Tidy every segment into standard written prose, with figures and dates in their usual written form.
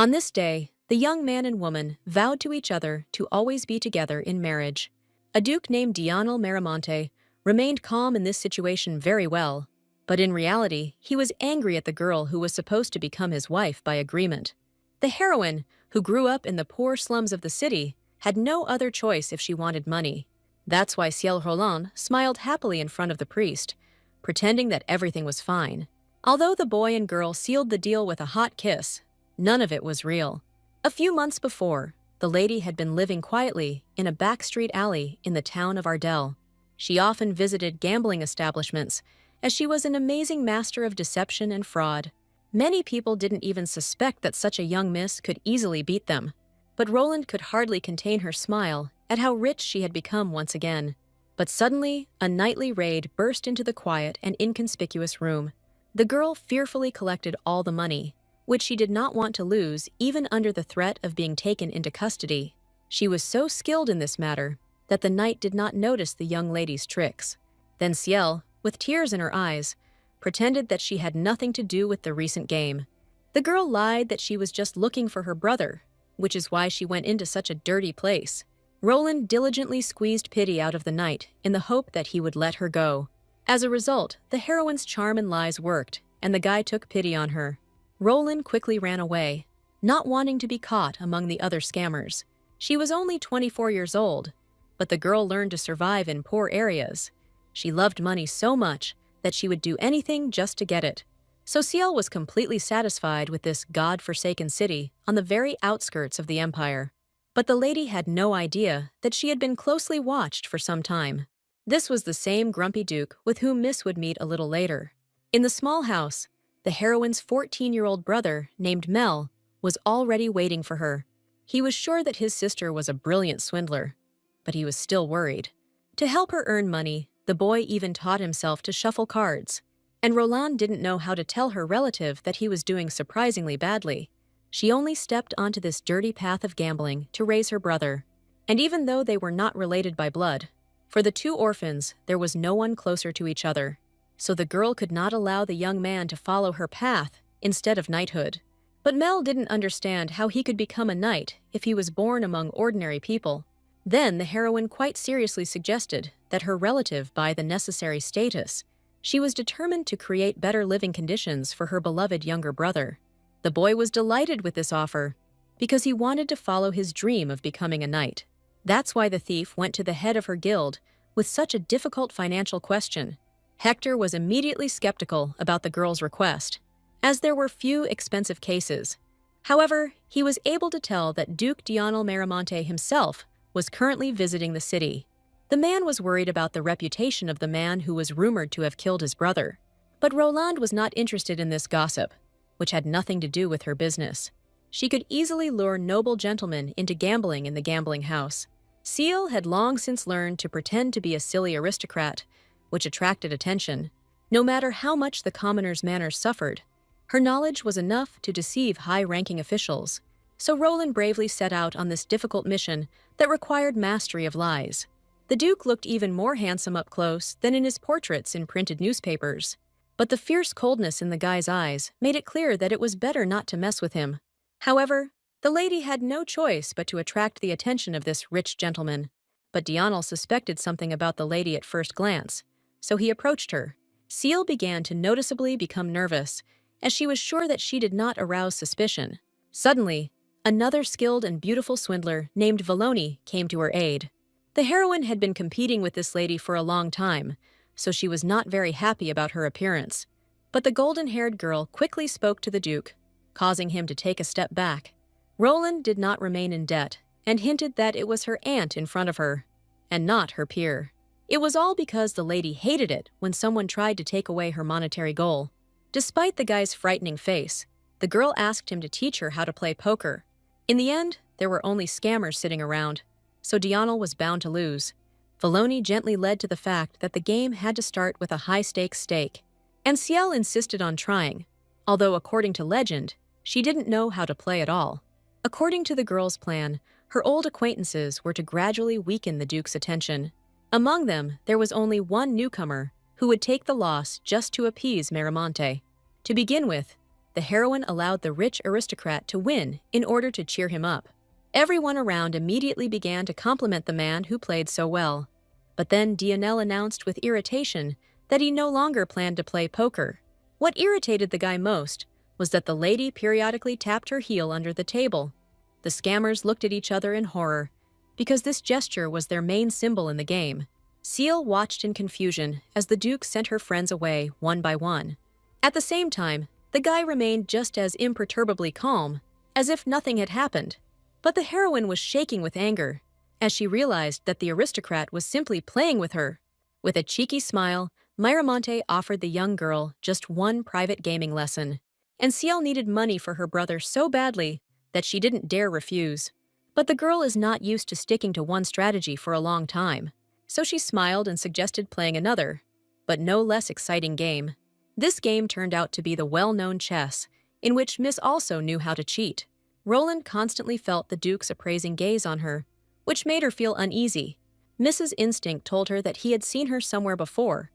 On this day, the young man and woman vowed to each other to always be together in marriage. A duke named Dionel Miramonte remained calm in this situation very well, but in reality, he was angry at the girl who was supposed to become his wife by agreement. The heroine, who grew up in the poor slums of the city, had no other choice if she wanted money. That's why Ciel Roland smiled happily in front of the priest, pretending that everything was fine. Although the boy and girl sealed the deal with a hot kiss, none of it was real. A few months before, the lady had been living quietly in a backstreet alley in the town of Ardell. She often visited gambling establishments, as she was an amazing master of deception and fraud. Many people didn't even suspect that such a young miss could easily beat them. But Roland could hardly contain her smile at how rich she had become once again. But suddenly, a nightly raid burst into the quiet and inconspicuous room. The girl fearfully collected all the money, which she did not want to lose even under the threat of being taken into custody. She was so skilled in this matter that the knight did not notice the young lady's tricks. Then Ciel, with tears in her eyes, pretended that she had nothing to do with the recent game. The girl lied that she was just looking for her brother, which is why she went into such a dirty place. Roland diligently squeezed pity out of the knight in the hope that he would let her go. As a result, the heroine's charm and lies worked, and the guy took pity on her. Roland quickly ran away, not wanting to be caught among the other scammers. She was only 24 years old, but the girl learned to survive in poor areas. She loved money so much that she would do anything just to get it. So Ciel was completely satisfied with this god-forsaken city on the very outskirts of the empire. But the lady had no idea that she had been closely watched for some time. This was the same grumpy duke with whom Miss would meet a little later. In the small house, the heroine's 14-year-old brother, named Mel, was already waiting for her. He was sure that his sister was a brilliant swindler, but he was still worried. To help her earn money, the boy even taught himself to shuffle cards. And Roland didn't know how to tell her relative that he was doing surprisingly badly. She only stepped onto this dirty path of gambling to raise her brother. And even though they were not related by blood, for the two orphans, there was no one closer to each other. So the girl could not allow the young man to follow her path instead of knighthood. But Mel didn't understand how he could become a knight if he was born among ordinary people. Then the heroine quite seriously suggested that her relative buy the necessary status. She was determined to create better living conditions for her beloved younger brother. The boy was delighted with this offer because he wanted to follow his dream of becoming a knight. That's why the thief went to the head of her guild with such a difficult financial question. Hector was immediately skeptical about the girl's request, as there were few expensive cases. However, he was able to tell that Duke Dionel Miramonte himself was currently visiting the city. The man was worried about the reputation of the man who was rumored to have killed his brother. But Roland was not interested in this gossip, which had nothing to do with her business. She could easily lure noble gentlemen into gambling in the gambling house. Ciel had long since learned to pretend to be a silly aristocrat, which attracted attention. No matter how much the commoner's manners suffered, her knowledge was enough to deceive high-ranking officials. So Roland bravely set out on this difficult mission that required mastery of lies. The Duke looked even more handsome up close than in his portraits in printed newspapers. But the fierce coldness in the guy's eyes made it clear that it was better not to mess with him. However, the lady had no choice but to attract the attention of this rich gentleman. But Dionel suspected something about the lady at first glance, so he approached her. Ciel began to noticeably become nervous, as she was sure that she did not arouse suspicion. Suddenly, another skilled and beautiful swindler named Valoni came to her aid. The heroine had been competing with this lady for a long time, so she was not very happy about her appearance. But the golden-haired girl quickly spoke to the Duke, causing him to take a step back. Roland did not remain in debt and hinted that it was her aunt in front of her, and not her peer. It was all because the lady hated it when someone tried to take away her monetary goal. Despite the guy's frightening face, the girl asked him to teach her how to play poker. In the end, there were only scammers sitting around, so Dionel was bound to lose. Valoni gently led to the fact that the game had to start with a high-stakes stake, and Ciel insisted on trying, although according to legend, she didn't know how to play at all. According to the girl's plan, her old acquaintances were to gradually weaken the Duke's attention. Among them, there was only one newcomer who would take the loss just to appease Miramonte. To begin with, the heroine allowed the rich aristocrat to win in order to cheer him up. Everyone around immediately began to compliment the man who played so well. But then Dionel announced with irritation that he no longer planned to play poker. What irritated the guy most was that the lady periodically tapped her heel under the table. The scammers looked at each other in horror, because this gesture was their main symbol in the game. Seal watched in confusion as the Duke sent her friends away one by one. At the same time, the guy remained just as imperturbably calm, as if nothing had happened. But the heroine was shaking with anger, as she realized that the aristocrat was simply playing with her. With a cheeky smile, Miramonte offered the young girl just one private gaming lesson, and Ciel needed money for her brother so badly that she didn't dare refuse. But the girl is not used to sticking to one strategy for a long time, so she smiled and suggested playing another, but no less exciting game. This game turned out to be the well-known chess, in which Miss also knew how to cheat. Roland constantly felt the Duke's appraising gaze on her, which made her feel uneasy. Mrs. Instinct told her that he had seen her somewhere before,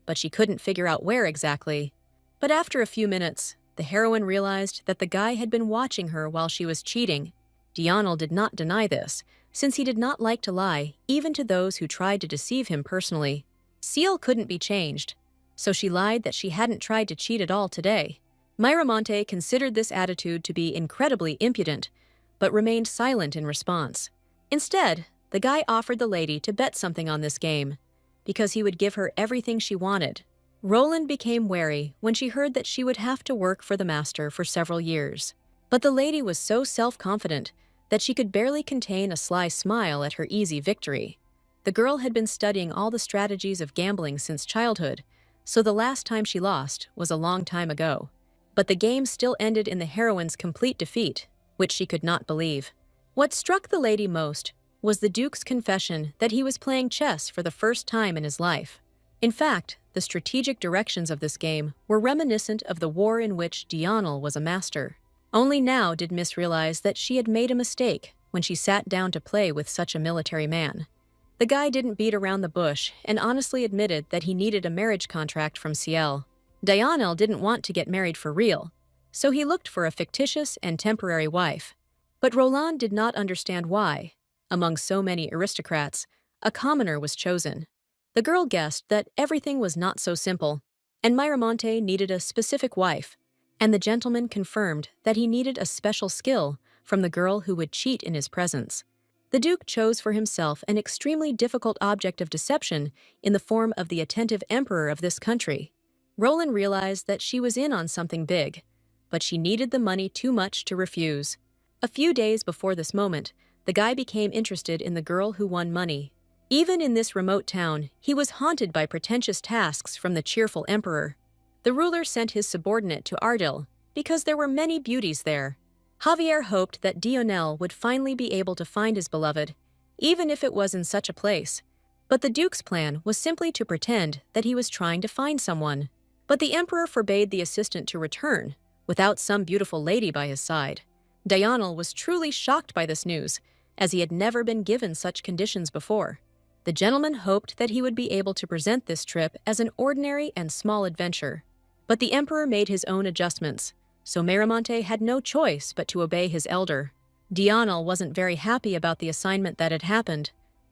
but she couldn't figure out where exactly. But after a few minutes, the heroine realized that the guy had been watching her while she was cheating. Dionel did not deny this, since he did not like to lie, even to those who tried to deceive him personally. Ciel couldn't be changed, so she lied that she hadn't tried to cheat at all today. Miramonte considered this attitude to be incredibly impudent, but remained silent in response. Instead, the guy offered the lady to bet something on this game, because he would give her everything she wanted. Roland became wary when she heard that she would have to work for the master for several years. But the lady was so self-confident that she could barely contain a sly smile at her easy victory. The girl had been studying all the strategies of gambling since childhood, so the last time she lost was a long time ago. But the game still ended in the heroine's complete defeat, which she could not believe. What struck the lady most was the Duke's confession that he was playing chess for the first time in his life. In fact, the strategic directions of this game were reminiscent of the war in which Dionel was a master. Only now did Miss realize that she had made a mistake when she sat down to play with such a military man. The guy didn't beat around the bush and honestly admitted that he needed a marriage contract from Ciel. Dionel didn't want to get married for real, so he looked for a fictitious and temporary wife. But Roland did not understand why, among so many aristocrats, a commoner was chosen. The girl guessed that everything was not so simple, and Miramonte needed a specific wife, and the gentleman confirmed that he needed a special skill from the girl who would cheat in his presence. The Duke chose for himself an extremely difficult object of deception in the form of the attentive emperor of this country. Roland realized that she was in on something big, but she needed the money too much to refuse. A few days before this moment, the guy became interested in the girl who won money. Even in this remote town, he was haunted by pretentious tasks from the cheerful emperor. The ruler sent his subordinate to Ardil because there were many beauties there. Javier hoped that Dionel would finally be able to find his beloved, even if it was in such a place. But the Duke's plan was simply to pretend that he was trying to find someone. But the emperor forbade the assistant to return without some beautiful lady by his side. Dionel was truly shocked by this news, as he had never been given such conditions before. The gentleman hoped that he would be able to present this trip as an ordinary and small adventure. But the emperor made his own adjustments, so Miramonte had no choice but to obey his elder. Dionel wasn't very happy about the assignment that had happened,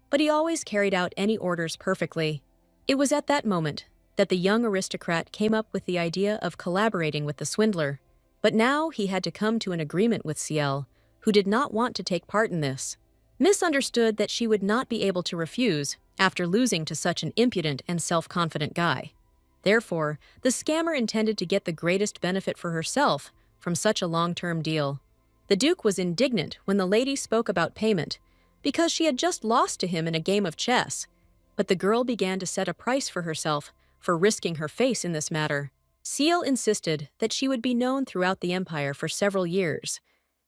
but he always carried out any orders perfectly. It was at that moment that the young aristocrat came up with the idea of collaborating with the swindler. But now he had to come to an agreement with Ciel, who did not want to take part in this. Miss understood that she would not be able to refuse after losing to such an impudent and self-confident guy. Therefore, the scammer intended to get the greatest benefit for herself from such a long-term deal. The Duke was indignant when the lady spoke about payment, because she had just lost to him in a game of chess. But the girl began to set a price for herself for risking her face in this matter. Ciel insisted that she would be known throughout the empire for several years,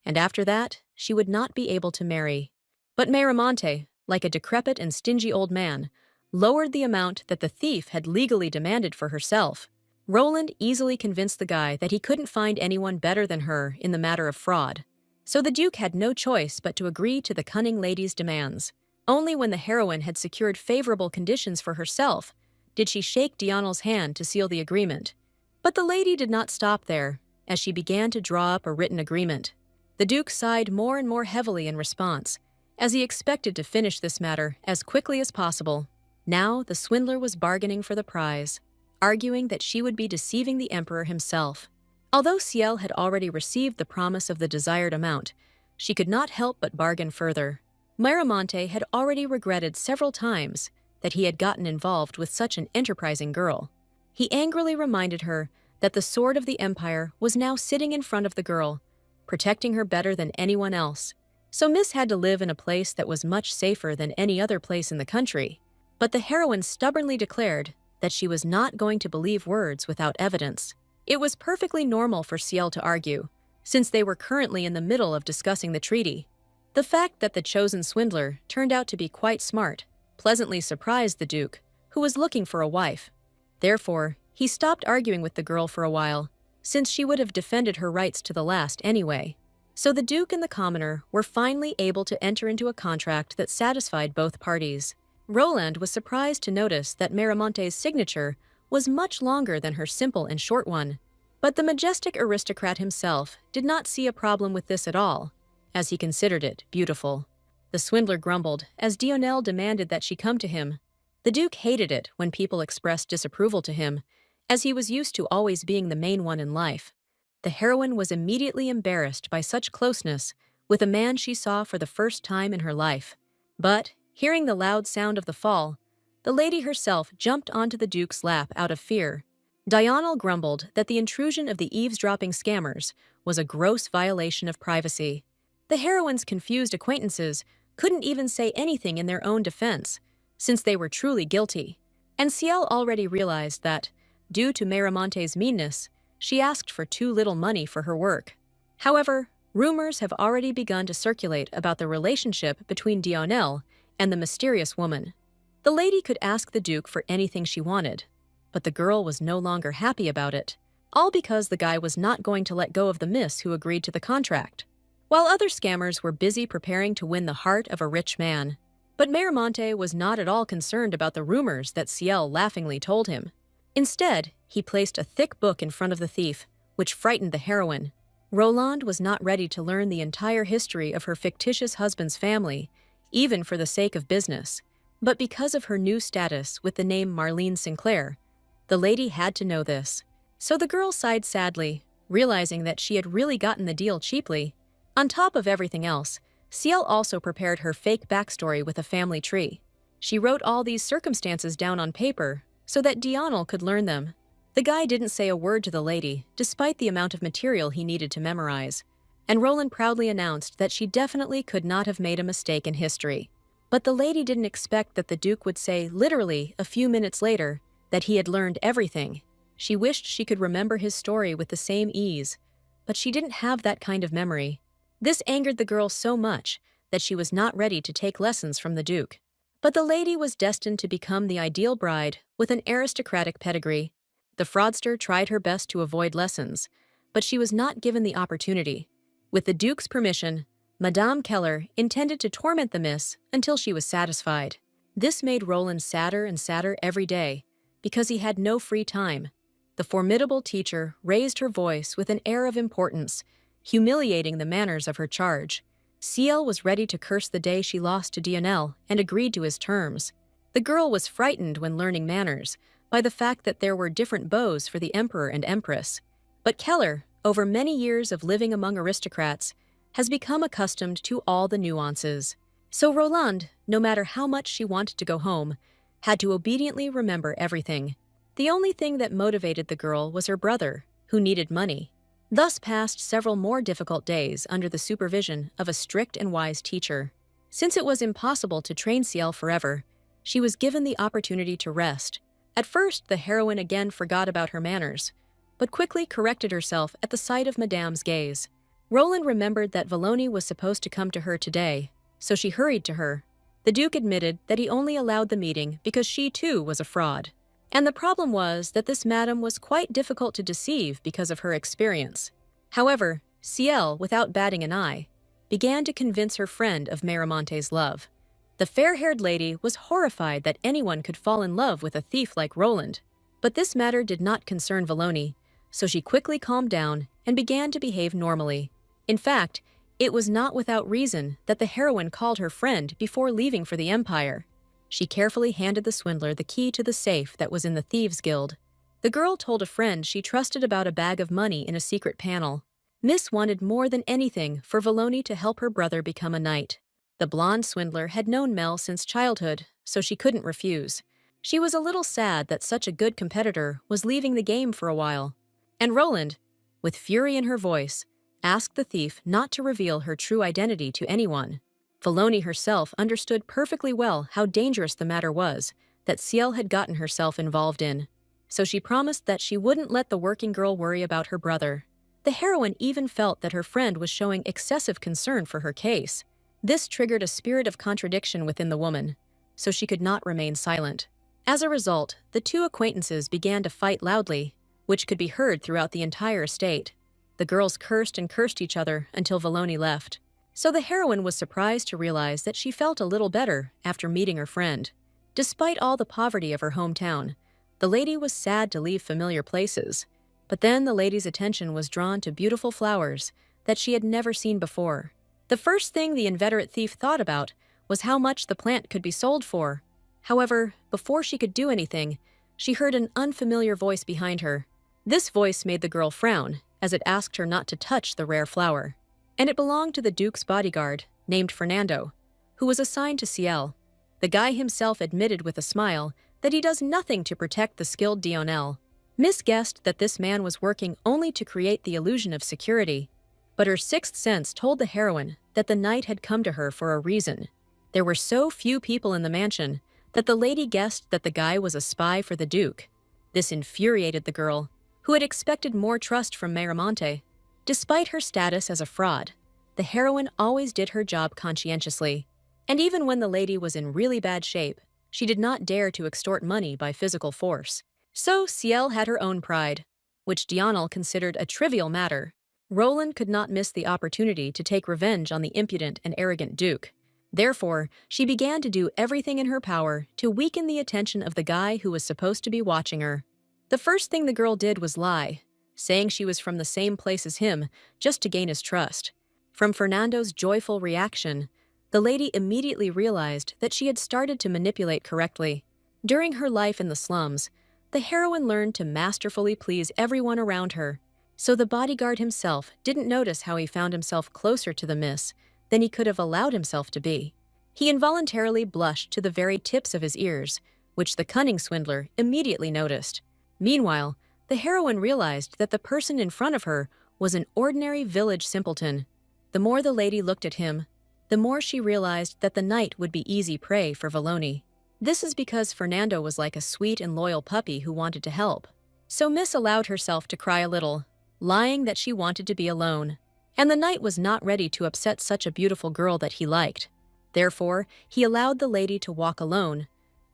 and after that, she would not be able to marry. But Miramonte, like a decrepit and stingy old man, lowered the amount that the thief had legally demanded for herself. Roland easily convinced the guy that he couldn't find anyone better than her in the matter of fraud. So the Duke had no choice but to agree to the cunning lady's demands. Only when the heroine had secured favorable conditions for herself did she shake Dionel's hand to seal the agreement. But the lady did not stop there. as she began to draw up a written agreement. The Duke sighed more and more heavily in response, as he expected to finish this matter as quickly as possible. Now the swindler was bargaining for the prize, arguing that she would be deceiving the emperor himself. Although Ciel had already received the promise of the desired amount, she could not help but bargain further. Miramonte had already regretted several times that he had gotten involved with such an enterprising girl. He angrily reminded her that the sword of the empire was now sitting in front of the girl, protecting her better than anyone else. So Miss had to live in a place that was much safer than any other place in the country. But the heroine stubbornly declared that she was not going to believe words without evidence. It was perfectly normal for Ciel to argue, since they were currently in the middle of discussing the treaty. The fact that the chosen swindler turned out to be quite smart pleasantly surprised the Duke, who was looking for a wife. Therefore, he stopped arguing with the girl for a while, since she would have defended her rights to the last anyway. So the Duke and the commoner were finally able to enter into a contract that satisfied both parties. Roland was surprised to notice that Miramonte's signature was much longer than her simple and short one. But the majestic aristocrat himself did not see a problem with this at all, as he considered it beautiful. The swindler grumbled as Dionel demanded that she come to him. The Duke hated it when people expressed disapproval to him, as he was used to always being the main one in life. The heroine was immediately embarrassed by such closeness with a man she saw for the first time in her life. But, hearing the loud sound of the fall, the lady herself jumped onto the Duke's lap out of fear. Dionel grumbled that the intrusion of the eavesdropping scammers was a gross violation of privacy. The heroine's confused acquaintances couldn't even say anything in their own defense, since they were truly guilty. And Ciel already realized that, due to Miramonte's meanness, she asked for too little money for her work. However, rumors have already begun to circulate about the relationship between Dionel and the mysterious woman. The lady could ask the Duke for anything she wanted, but the girl was no longer happy about it, all because the guy was not going to let go of the miss who agreed to the contract, while other scammers were busy preparing to win the heart of a rich man. But Miramonte was not at all concerned about the rumors that Ciel laughingly told him. Instead, he placed a thick book in front of the thief, which frightened the heroine. Roland was not ready to learn the entire history of her fictitious husband's family, even for the sake of business. But because of her new status with the name Marlene Sinclair, the lady had to know this. So the girl sighed sadly, realizing that she had really gotten the deal cheaply. On top of everything else, Ciel also prepared her fake backstory with a family tree. She wrote all these circumstances down on paper so that Dionel could learn them. The guy didn't say a word to the lady, despite the amount of material he needed to memorize, and Roland proudly announced that she definitely could not have made a mistake in history. But the lady didn't expect that the Duke would say, literally a few minutes later, that he had learned everything. She wished she could remember his story with the same ease, but she didn't have that kind of memory. This angered the girl so much that she was not ready to take lessons from the Duke. But the lady was destined to become the ideal bride with an aristocratic pedigree. The fraudster tried her best to avoid lessons, but she was not given the opportunity. With the Duke's permission, Madame Keller intended to torment the miss until she was satisfied. This made Roland sadder and sadder every day, because he had no free time. The formidable teacher raised her voice with an air of importance, humiliating the manners of her charge. Ciel was ready to curse the day she lost to Dionel and agreed to his terms. The girl was frightened when learning manners by the fact that there were different bows for the emperor and empress. But Keller, over many years of living among aristocrats, has become accustomed to all the nuances. So Roland, no matter how much she wanted to go home, had to obediently remember everything. The only thing that motivated the girl was her brother, who needed money. Thus passed several more difficult days under the supervision of a strict and wise teacher. Since it was impossible to train Ciel forever, she was given the opportunity to rest. At first, the heroine again forgot about her manners, but quickly corrected herself at the sight of Madame's gaze. Roland remembered that Valoni was supposed to come to her today, so she hurried to her. The Duke admitted that he only allowed the meeting because she too was a fraud. And the problem was that this madam was quite difficult to deceive because of her experience. However, Ciel, without batting an eye, began to convince her friend of Miramonte's love. The fair-haired lady was horrified that anyone could fall in love with a thief like Roland. But this matter did not concern Valoni, so she quickly calmed down and began to behave normally. In fact, it was not without reason that the heroine called her friend before leaving for the Empire. She carefully handed the swindler the key to the safe that was in the Thieves' Guild. The girl told a friend she trusted about a bag of money in a secret panel. Miss wanted more than anything for Valoni to help her brother become a knight. The blonde swindler had known Mel since childhood, so she couldn't refuse. She was a little sad that such a good competitor was leaving the game for a while. And Roland, with fury in her voice, asked the thief not to reveal her true identity to anyone. Valoni herself understood perfectly well how dangerous the matter was that Ciel had gotten herself involved in, so she promised that she wouldn't let the working girl worry about her brother. The heroine even felt that her friend was showing excessive concern for her case. This triggered a spirit of contradiction within the woman, so she could not remain silent. As a result, the two acquaintances began to fight loudly, which could be heard throughout the entire estate. The girls cursed and cursed each other until Valoni left. So the heroine was surprised to realize that she felt a little better after meeting her friend. Despite all the poverty of her hometown, the lady was sad to leave familiar places. But then the lady's attention was drawn to beautiful flowers that she had never seen before. The first thing the inveterate thief thought about was how much the plant could be sold for. However, before she could do anything, she heard an unfamiliar voice behind her. This voice made the girl frown, as it asked her not to touch the rare flower. And it belonged to the Duke's bodyguard, named Fernando, who was assigned to Ciel. The guy himself admitted with a smile that he does nothing to protect the skilled Dionel. Miss guessed that this man was working only to create the illusion of security, but her sixth sense told the heroine that the knight had come to her for a reason. There were so few people in the mansion that the lady guessed that the guy was a spy for the Duke. This infuriated the girl, who had expected more trust from Miramonte. Despite her status as a fraud, the heroine always did her job conscientiously, and even when the lady was in really bad shape, she did not dare to extort money by physical force. So Ciel had her own pride, which Dionel considered a trivial matter. Roland could not miss the opportunity to take revenge on the impudent and arrogant Duke. Therefore, she began to do everything in her power to weaken the attention of the guy who was supposed to be watching her. The first thing the girl did was lie, saying she was from the same place as him just to gain his trust. From Fernando's joyful reaction, the lady immediately realized that she had started to manipulate correctly. During her life in the slums, the heroine learned to masterfully please everyone around her, so the bodyguard himself didn't notice how he found himself closer to the miss than he could have allowed himself to be. He involuntarily blushed to the very tips of his ears, which the cunning swindler immediately noticed. Meanwhile, the heroine realized that the person in front of her was an ordinary village simpleton. The more the lady looked at him, the more she realized that the knight would be easy prey for Valoni. This is because Fernando was like a sweet and loyal puppy who wanted to help. So Miss allowed herself to cry a little, lying that she wanted to be alone. And the knight was not ready to upset such a beautiful girl that he liked. Therefore, he allowed the lady to walk alone,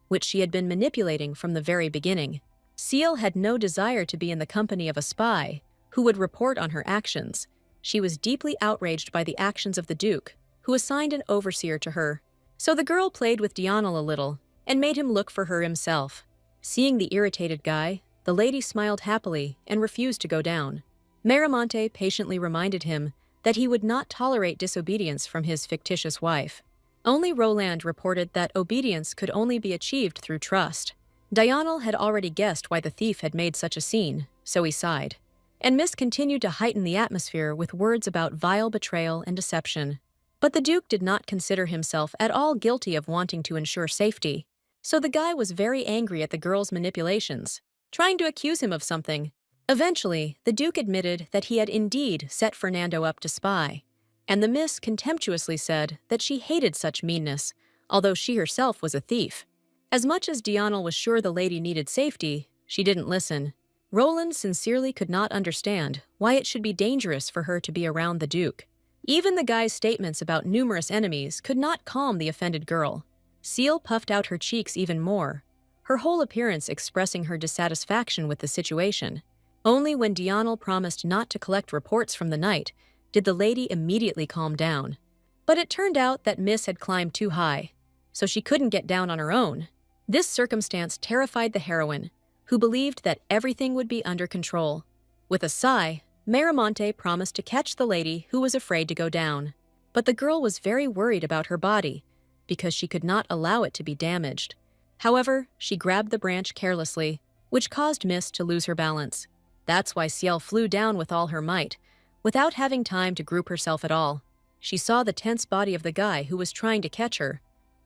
which she had been manipulating from the very beginning. Ciel had no desire to be in the company of a spy who would report on her actions. She was deeply outraged by the actions of the Duke, who assigned an overseer to her. So the girl played with Dionel a little and made him look for her himself. Seeing the irritated guy, the lady smiled happily and refused to go down. Miramonte patiently reminded him that he would not tolerate disobedience from his fictitious wife. Only Roland reported that obedience could only be achieved through trust. Dionel had already guessed why the thief had made such a scene, so he sighed. And Miss continued to heighten the atmosphere with words about vile betrayal and deception. But the Duke did not consider himself at all guilty of wanting to ensure safety. So the guy was very angry at the girl's manipulations, trying to accuse him of something. Eventually, the Duke admitted that he had indeed set Fernando up to spy, and the Miss contemptuously said that she hated such meanness, although she herself was a thief. As much as Dionel was sure the lady needed safety, she didn't listen. Roland sincerely could not understand why it should be dangerous for her to be around the Duke. Even the guy's statements about numerous enemies could not calm the offended girl. Ciel puffed out her cheeks even more, her whole appearance expressing her dissatisfaction with the situation. Only when Dionel promised not to collect reports from the knight did the lady immediately calm down. But it turned out that Miss had climbed too high, so she couldn't get down on her own. This circumstance terrified the heroine, who believed that everything would be under control. With a sigh, Miramonte promised to catch the lady who was afraid to go down. But the girl was very worried about her body because she could not allow it to be damaged. However, she grabbed the branch carelessly, which caused Miss to lose her balance. That's why Ciel flew down with all her might, without having time to group herself at all. She saw the tense body of the guy who was trying to catch her,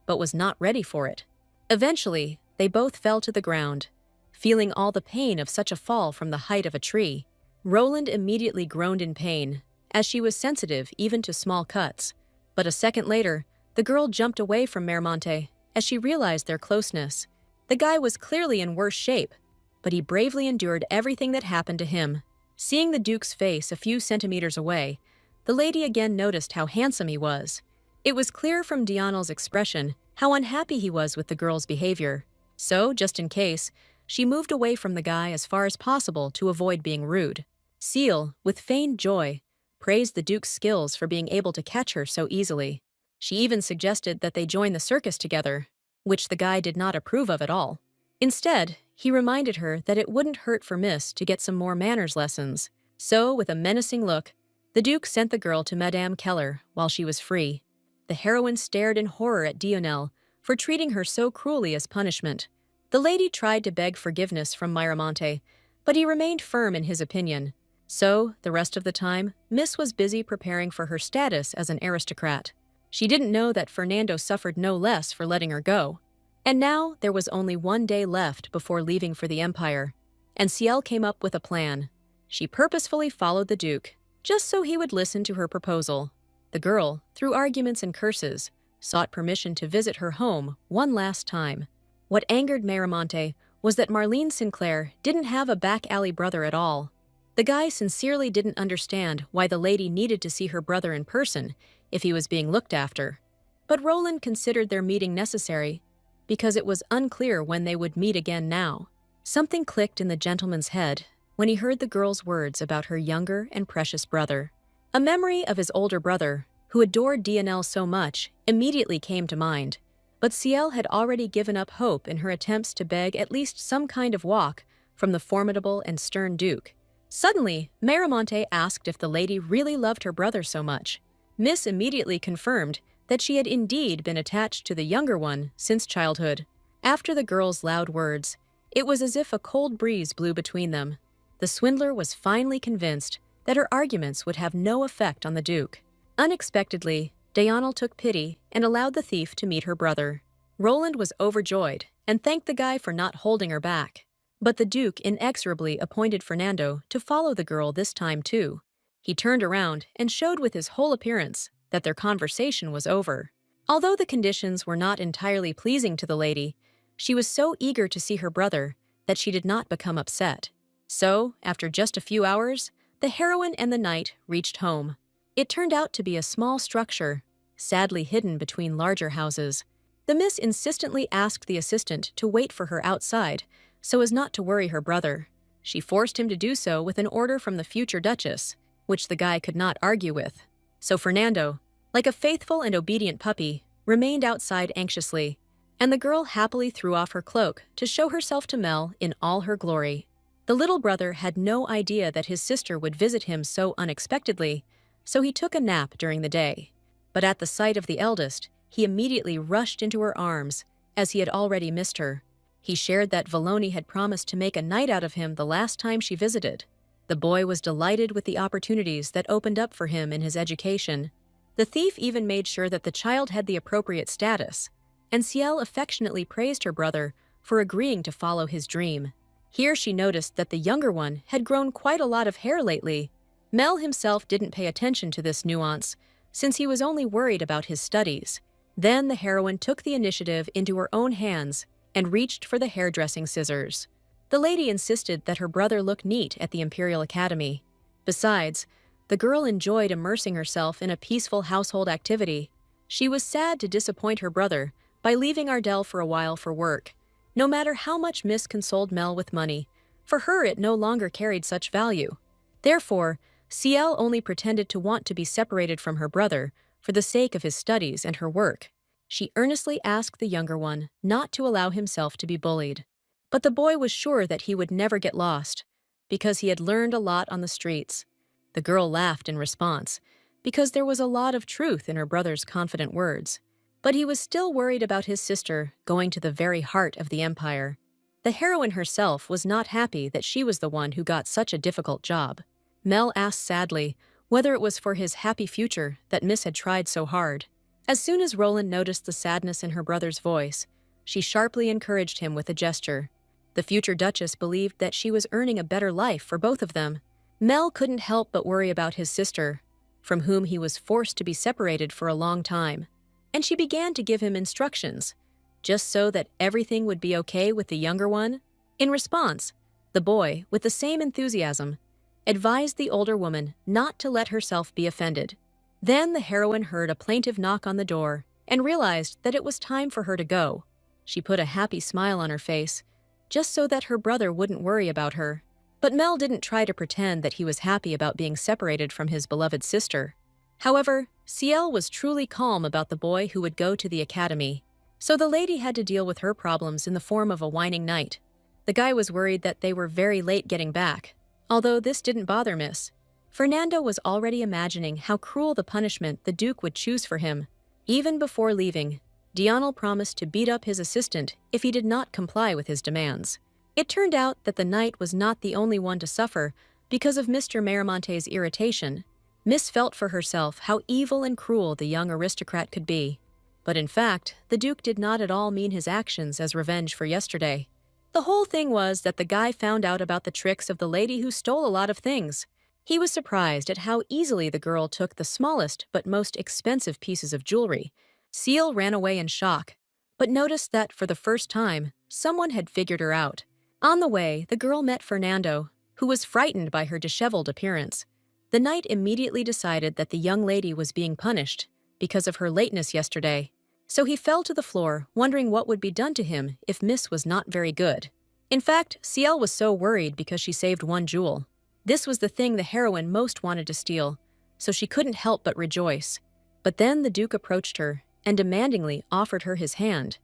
but was not ready for it. Eventually, they both fell to the ground, feeling all the pain of such a fall from the height of a tree. Roland immediately groaned in pain, as she was sensitive even to small cuts. But a second later, the girl jumped away from Miramonte as she realized their closeness. The guy was clearly in worse shape, but he bravely endured everything that happened to him. Seeing the Duke's face a few centimeters away, the lady again noticed how handsome he was. It was clear from Dianel's expression how unhappy he was with the girl's behavior. So, just in case, she moved away from the guy as far as possible to avoid being rude. Ciel, with feigned joy, praised the Duke's skills for being able to catch her so easily. She even suggested that they join the circus together, which the guy did not approve of at all. Instead, he reminded her that it wouldn't hurt for Miss to get some more manners lessons. So, with a menacing look, the Duke sent the girl to Madame Keller while she was free. The heroine stared in horror at Dionel for treating her so cruelly as punishment. The lady tried to beg forgiveness from Miramonte, but he remained firm in his opinion. So, the rest of the time, Miss was busy preparing for her status as an aristocrat. She didn't know that Fernando suffered no less for letting her go. And now, there was only one day left before leaving for the Empire, and Ciel came up with a plan. She purposefully followed the Duke, just so he would listen to her proposal. The girl, through arguments and curses, sought permission to visit her home one last time. What angered Miramonte was that Marlene Sinclair didn't have a back-alley brother at all. The guy sincerely didn't understand why the lady needed to see her brother in person if he was being looked after. But Roland considered their meeting necessary because it was unclear when they would meet again now. Something clicked in the gentleman's head when he heard the girl's words about her younger and precious brother. A memory of his older brother, who adored Dionel so much, immediately came to mind. But Ciel had already given up hope in her attempts to beg at least some kind of walk from the formidable and stern Duke. Suddenly, Miramonte asked if the lady really loved her brother so much. Miss immediately confirmed that she had indeed been attached to the younger one since childhood. After the girl's loud words, it was as if a cold breeze blew between them. The swindler was finally convinced that her arguments would have no effect on the Duke. Unexpectedly, Dionel took pity and allowed the thief to meet her brother. Roland was overjoyed and thanked the guy for not holding her back. But the Duke inexorably appointed Fernando to follow the girl this time too. He turned around and showed with his whole appearance that their conversation was over. Although the conditions were not entirely pleasing to the lady, she was so eager to see her brother that she did not become upset. So, after just a few hours, the heroine and the knight reached home. It turned out to be a small structure, sadly hidden between larger houses. The miss insistently asked the assistant to wait for her outside so as not to worry her brother. She forced him to do so with an order from the future Duchess, which the guy could not argue with. So Fernando, like a faithful and obedient puppy, remained outside anxiously, and the girl happily threw off her cloak to show herself to Mel in all her glory. The little brother had no idea that his sister would visit him so unexpectedly, so he took a nap during the day. But at the sight of the eldest, he immediately rushed into her arms, as he had already missed her. He shared that Valoni had promised to make a night out of him the last time she visited. The boy was delighted with the opportunities that opened up for him in his education. The thief even made sure that the child had the appropriate status, and Ciel affectionately praised her brother for agreeing to follow his dream. Here she noticed that the younger one had grown quite a lot of hair lately. Mel himself didn't pay attention to this nuance, since he was only worried about his studies. Then the heroine took the initiative into her own hands and reached for the hairdressing scissors. The lady insisted that her brother look neat at the Imperial Academy. Besides, the girl enjoyed immersing herself in a peaceful household activity. She was sad to disappoint her brother by leaving Ardell for a while for work. No matter how much Miss consoled Mel with money, for her it no longer carried such value. Therefore, Ciel only pretended to want to be separated from her brother for the sake of his studies and her work. She earnestly asked the younger one not to allow himself to be bullied. But the boy was sure that he would never get lost, because he had learned a lot on the streets. The girl laughed in response, because there was a lot of truth in her brother's confident words. But he was still worried about his sister going to the very heart of the empire. The heroine herself was not happy that she was the one who got such a difficult job. Mel asked sadly whether it was for his happy future that Miss had tried so hard. As soon as Roland noticed the sadness in her brother's voice, she sharply encouraged him with a gesture. The future Duchess believed that she was earning a better life for both of them. Mel couldn't help but worry about his sister, from whom he was forced to be separated for a long time, and she began to give him instructions, just so that everything would be okay with the younger one. In response, the boy, with the same enthusiasm, advised the older woman not to let herself be offended. Then the heroine heard a plaintive knock on the door and realized that it was time for her to go. She put a happy smile on her face, just so that her brother wouldn't worry about her. But Mel didn't try to pretend that he was happy about being separated from his beloved sister. However, Ciel was truly calm about the boy who would go to the academy, so the lady had to deal with her problems in the form of a whining knight. The guy was worried that they were very late getting back, although this didn't bother Miss. Fernando was already imagining how cruel the punishment the Duke would choose for him. Even before leaving, Dionel promised to beat up his assistant if he did not comply with his demands. It turned out that the knight was not the only one to suffer because of Mr. Miramonte's irritation. Miss felt for herself how evil and cruel the young aristocrat could be. But in fact, the Duke did not at all mean his actions as revenge for yesterday. The whole thing was that the guy found out about the tricks of the lady who stole a lot of things. He was surprised at how easily the girl took the smallest but most expensive pieces of jewelry. Ciel ran away in shock, but noticed that for the first time, someone had figured her out. On the way, the girl met Fernando, who was frightened by her disheveled appearance. The knight immediately decided that the young lady was being punished because of her lateness yesterday, so he fell to the floor, wondering what would be done to him if Miss was not very good. In fact, Ciel was so worried because she saved one jewel. This was the thing the heroine most wanted to steal, so she couldn't help but rejoice. But then the Duke approached her and demandingly offered her his hand,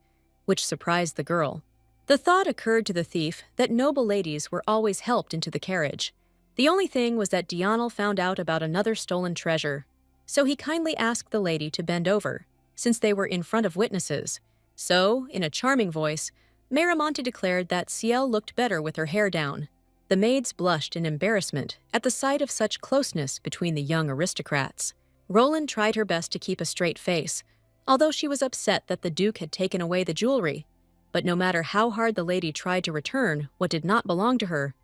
which surprised the girl. The thought occurred to the thief that noble ladies were always helped into the carriage. The only thing was that Dionel found out about another stolen treasure, so he kindly asked the lady to bend over, since they were in front of witnesses. So, in a charming voice, Miramonte declared that Ciel looked better with her hair down. The maids blushed in embarrassment at the sight of such closeness between the young aristocrats. Roland tried her best to keep a straight face, although she was upset that the Duke had taken away the jewelry. But no matter how hard the lady tried to return what did not belong to her,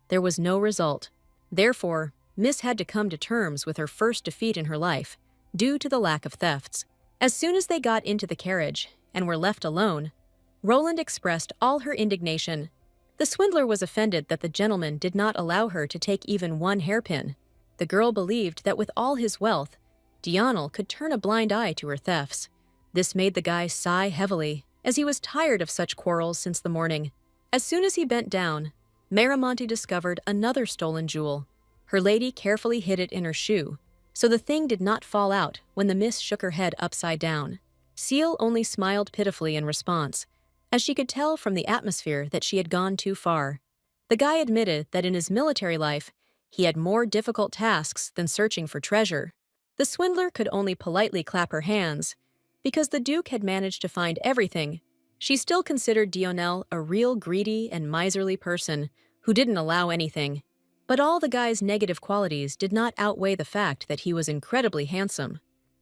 there was no result. Therefore, Miss had to come to terms with her first defeat in her life, due to the lack of thefts. As soon as they got into the carriage and were left alone, Roland expressed all her indignation. The swindler was offended that the gentleman did not allow her to take even one hairpin. The girl believed that with all his wealth, Dionel could turn a blind eye to her thefts. This made the guy sigh heavily, as he was tired of such quarrels since the morning. As soon as he bent down, Miramonte discovered another stolen jewel. Her lady carefully hid it in her shoe, so the thing did not fall out when the miss shook her head upside down. Ciel only smiled pitifully in response, as she could tell from the atmosphere that she had gone too far. The guy admitted that in his military life, he had more difficult tasks than searching for treasure. The swindler could only politely clap her hands, because the Duke had managed to find everything. She still considered Dionel a real greedy and miserly person who didn't allow anything. But all the guy's negative qualities did not outweigh the fact that he was incredibly handsome.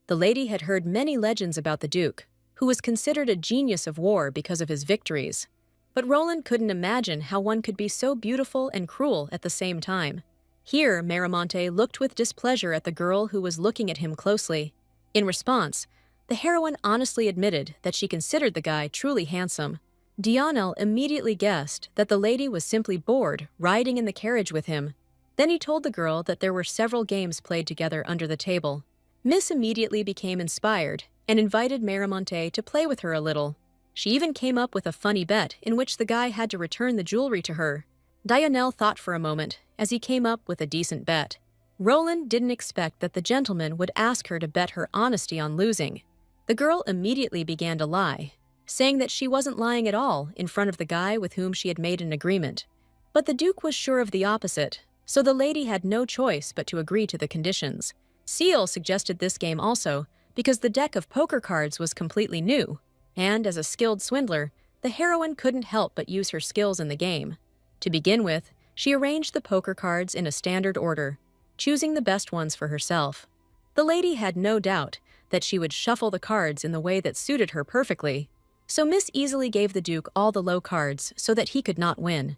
The lady had heard many legends about the Duke, who was considered a genius of war because of his victories. But Roland couldn't imagine how one could be so beautiful and cruel at the same time. Here, Miramonte looked with displeasure at the girl who was looking at him closely. In response, the heroine honestly admitted that she considered the guy truly handsome. Dionel immediately guessed that the lady was simply bored riding in the carriage with him. Then he told the girl that there were several games played together under the table. Miss immediately became inspired and invited Miramonte to play with her a little. She even came up with a funny bet in which the guy had to return the jewelry to her. Dionel thought for a moment as he came up with a decent bet. Roland didn't expect that the gentleman would ask her to bet her honesty on losing. The girl immediately began to lie, saying that she wasn't lying at all in front of the guy with whom she had made an agreement. But the Duke was sure of the opposite, so the lady had no choice but to agree to the conditions. Seal suggested this game also because the deck of poker cards was completely new, and as a skilled swindler, the heroine couldn't help but use her skills in the game. To begin with, she arranged the poker cards in a standard order, choosing the best ones for herself. The lady had no doubt that she would shuffle the cards in the way that suited her perfectly, so Miss easily gave the Duke all the low cards so that he could not win.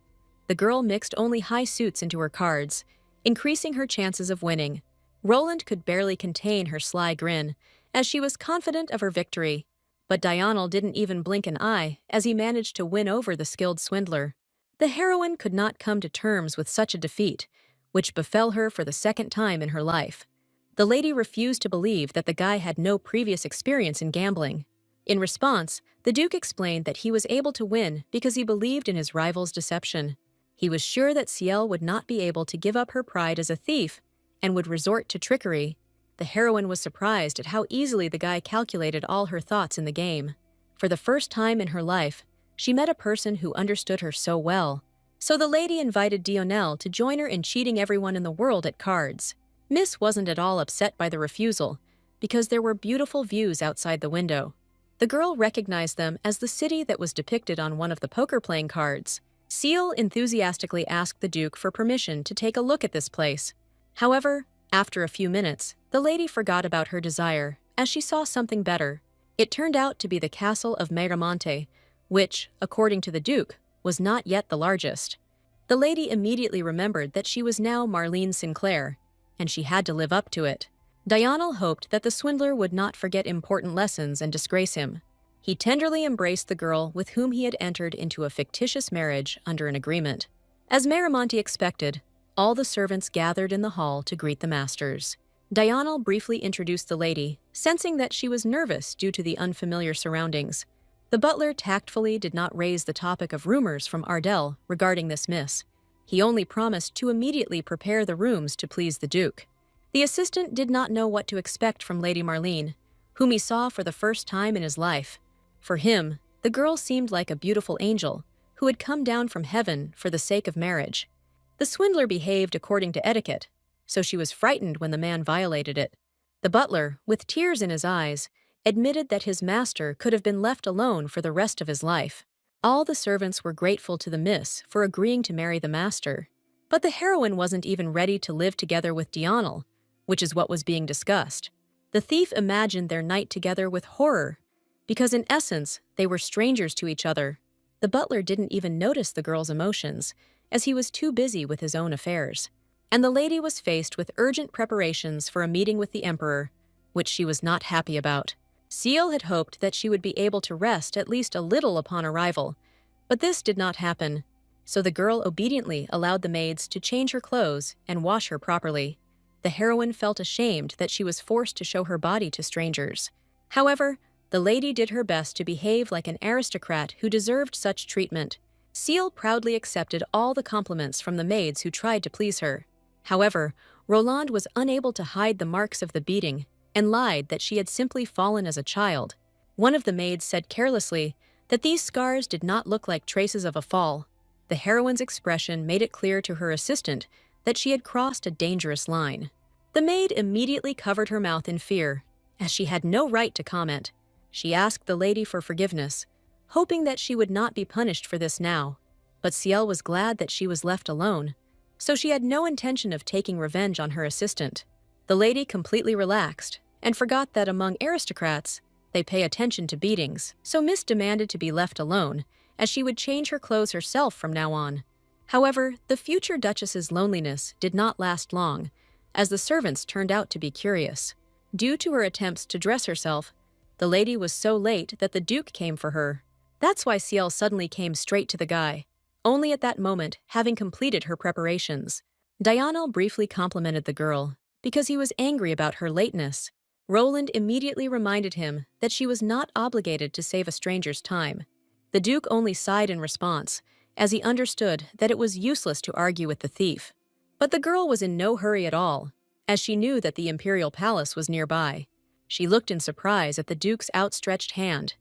The girl mixed only high suits into her cards, increasing her chances of winning. Roland could barely contain her sly grin, as she was confident of her victory, but Diurnal didn't even blink an eye as he managed to win over the skilled swindler. The heroine could not come to terms with such a defeat, which befell her for the second time in her life. The lady refused to believe that the guy had no previous experience in gambling. In response, the Duke explained that he was able to win because he believed in his rival's deception. He was sure that Ciel would not be able to give up her pride as a thief and would resort to trickery. The heroine was surprised at how easily the guy calculated all her thoughts in the game. For the first time in her life, she met a person who understood her so well. So the lady invited Diurnal to join her in cheating everyone in the world at cards. Miss wasn't at all upset by the refusal, because there were beautiful views outside the window. The girl recognized them as the city that was depicted on one of the poker-playing cards. Ciel enthusiastically asked the Duke for permission to take a look at this place. However, after a few minutes, the lady forgot about her desire, as she saw something better. It turned out to be the castle of Miramonte, which, according to the Duke, was not yet the largest. The lady immediately remembered that she was now Marlene Sinclair, and she had to live up to it. Diurnal hoped that the swindler would not forget important lessons and disgrace him. He tenderly embraced the girl with whom he had entered into a fictitious marriage under an agreement. As Miramonte expected, all the servants gathered in the hall to greet the masters. Diurnal briefly introduced the lady, sensing that she was nervous due to the unfamiliar surroundings. The butler tactfully did not raise the topic of rumors from Ardell regarding this miss. He only promised to immediately prepare the rooms to please the Duke. The assistant did not know what to expect from Lady Marlene, whom he saw for the first time in his life. For him, the girl seemed like a beautiful angel who had come down from heaven for the sake of marriage. The swindler behaved according to etiquette, so she was frightened when the man violated it. The butler, with tears in his eyes, admitted that his master could have been left alone for the rest of his life. All the servants were grateful to the miss for agreeing to marry the master. But the heroine wasn't even ready to live together with Diurnal, which is what was being discussed. The thief imagined their night together with horror, because in essence, they were strangers to each other. The butler didn't even notice the girl's emotions, as he was too busy with his own affairs. And the lady was faced with urgent preparations for a meeting with the emperor, which she was not happy about. Ciel had hoped that she would be able to rest at least a little upon arrival, but this did not happen, so the girl obediently allowed the maids to change her clothes and wash her properly. The heroine felt ashamed that she was forced to show her body to strangers. However, the lady did her best to behave like an aristocrat who deserved such treatment. Ciel proudly accepted all the compliments from the maids who tried to please her. However, Roland was unable to hide the marks of the beating and lied that she had simply fallen as a child. One of the maids said carelessly that these scars did not look like traces of a fall. The heroine's expression made it clear to her assistant that she had crossed a dangerous line. The maid immediately covered her mouth in fear, as she had no right to comment. She asked the lady for forgiveness, hoping that she would not be punished for this now. But Ciel was glad that she was left alone, so she had no intention of taking revenge on her assistant. The lady completely relaxed and forgot that among aristocrats, they pay attention to beatings, so Miss demanded to be left alone, as she would change her clothes herself from now on. However, the future Duchess's loneliness did not last long, as the servants turned out to be curious. Due to her attempts to dress herself, the lady was so late that the Duke came for her. That's why Ciel suddenly came straight to the guy, only at that moment having completed her preparations. Diurnal briefly complimented the girl, because he was angry about her lateness. Roland immediately reminded him that she was not obligated to save a stranger's time. The Duke only sighed in response, as he understood that it was useless to argue with the thief. But the girl was in no hurry at all, as she knew that the imperial palace was nearby. She looked in surprise at the Duke's outstretched hand,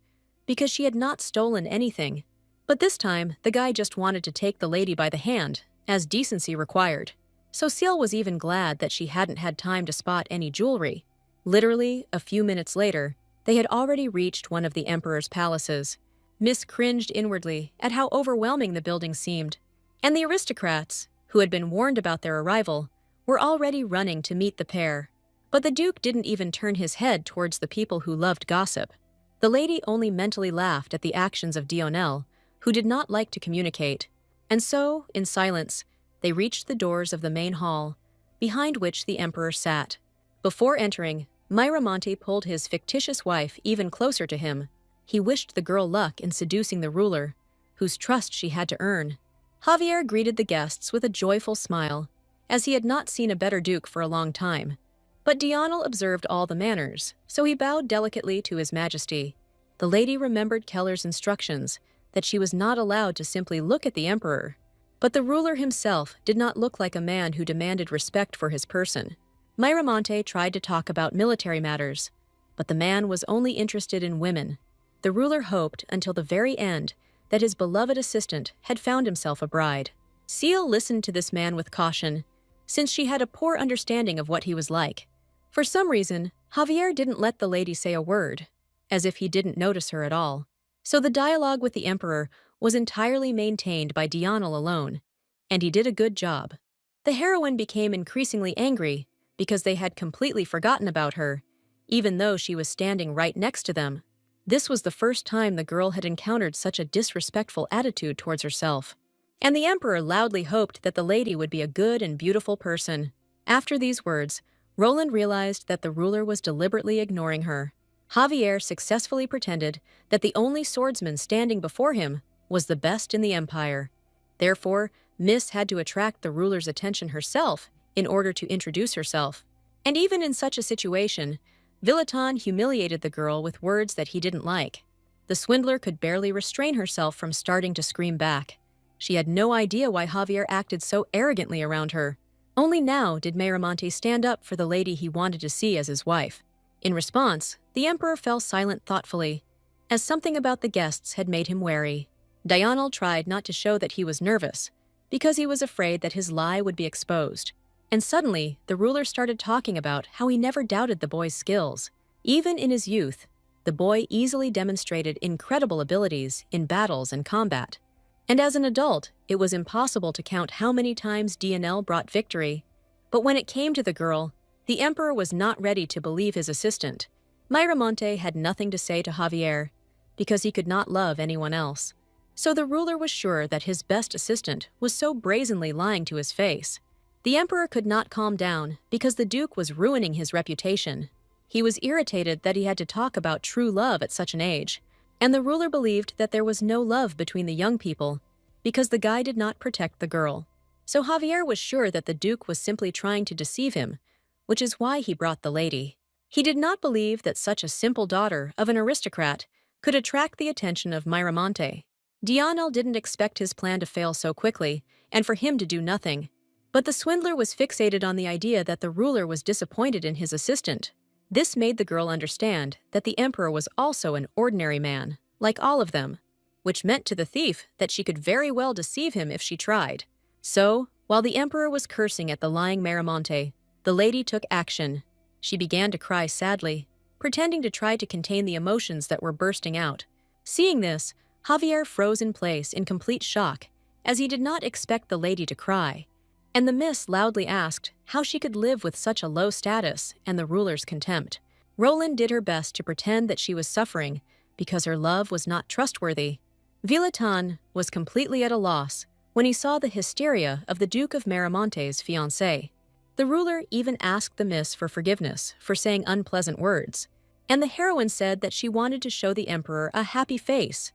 because she had not stolen anything. But this time, the guy just wanted to take the lady by the hand, as decency required. so Seal was even glad that she hadn't had time to spot any jewelry. Literally, a few minutes later, they had already reached one of the emperor's palaces. Miss cringed inwardly at how overwhelming the building seemed, and the aristocrats, who had been warned about their arrival, were already running to meet the pair. But the Duke didn't even turn his head towards the people who loved gossip. The lady only mentally laughed at the actions of Dionel, who did not like to communicate. And so, in silence, they reached the doors of the main hall, behind which the emperor sat. Before entering, Miramonte pulled his fictitious wife even closer to him. He wished the girl luck in seducing the ruler, whose trust she had to earn. Javier greeted the guests with a joyful smile, as he had not seen a better duke for a long time. But Dionel observed all the manners, so he bowed delicately to his majesty. The lady remembered Keller's instructions that she was not allowed to simply look at the emperor. But the ruler himself did not look like a man who demanded respect for his person. Miramonte tried to talk about military matters, but the man was only interested in women. The ruler hoped until the very end that his beloved assistant had found himself a bride. Seal listened to this man with caution, since she had a poor understanding of what he was like. For some reason, Javier didn't let the lady say a word, as if he didn't notice her at all. So the dialogue with the emperor was entirely maintained by Dionel alone, and he did a good job. The heroine became increasingly angry because they had completely forgotten about her, even though she was standing right next to them. This was the first time the girl had encountered such a disrespectful attitude towards herself. And the emperor loudly hoped that the lady would be a good and beautiful person. After these words, Roland realized that the ruler was deliberately ignoring her. Javier successfully pretended that the only swordsman standing before him was the best in the empire. Therefore, Miss had to attract the ruler's attention herself in order to introduce herself. And even in such a situation, Villeton humiliated the girl with words that he didn't like. The swindler could barely restrain herself from starting to scream back. She had no idea why Javier acted so arrogantly around her. Only now did Miramonte stand up for the lady he wanted to see as his wife. In response, the emperor fell silent thoughtfully, as something about the guests had made him wary. Dionel tried not to show that he was nervous, because he was afraid that his lie would be exposed. And suddenly, the ruler started talking about how he never doubted the boy's skills. Even in his youth, the boy easily demonstrated incredible abilities in battles and combat. And as an adult, it was impossible to count how many times Dionel brought victory. But when it came to the girl, the emperor was not ready to believe his assistant. Miramonte had nothing to say to Javier, because he could not love anyone else. So the ruler was sure that his best assistant was so brazenly lying to his face. The emperor could not calm down because the duke was ruining his reputation. He was irritated that he had to talk about true love at such an age, and the ruler believed that there was no love between the young people because the guy did not protect the girl. So Javier was sure that the duke was simply trying to deceive him, which is why he brought the lady. He did not believe that such a simple daughter of an aristocrat could attract the attention of Miramonte. Dionel didn't expect his plan to fail so quickly and for him to do nothing. But the swindler was fixated on the idea that the ruler was disappointed in his assistant. This made the girl understand that the emperor was also an ordinary man, like all of them, which meant to the thief that she could very well deceive him if she tried. So, while the emperor was cursing at the lying Miramonte, the lady took action. She began to cry sadly, pretending to try to contain the emotions that were bursting out. Seeing this, Javier froze in place in complete shock, as he did not expect the lady to cry. And the miss loudly asked how she could live with such a low status and the ruler's contempt. Roland did her best to pretend that she was suffering because her love was not trustworthy. Villeton was completely at a loss when he saw the hysteria of the Duke of Miramonte's fiancée. The ruler even asked the miss for forgiveness for saying unpleasant words, and the heroine said that she wanted to show the emperor a happy face.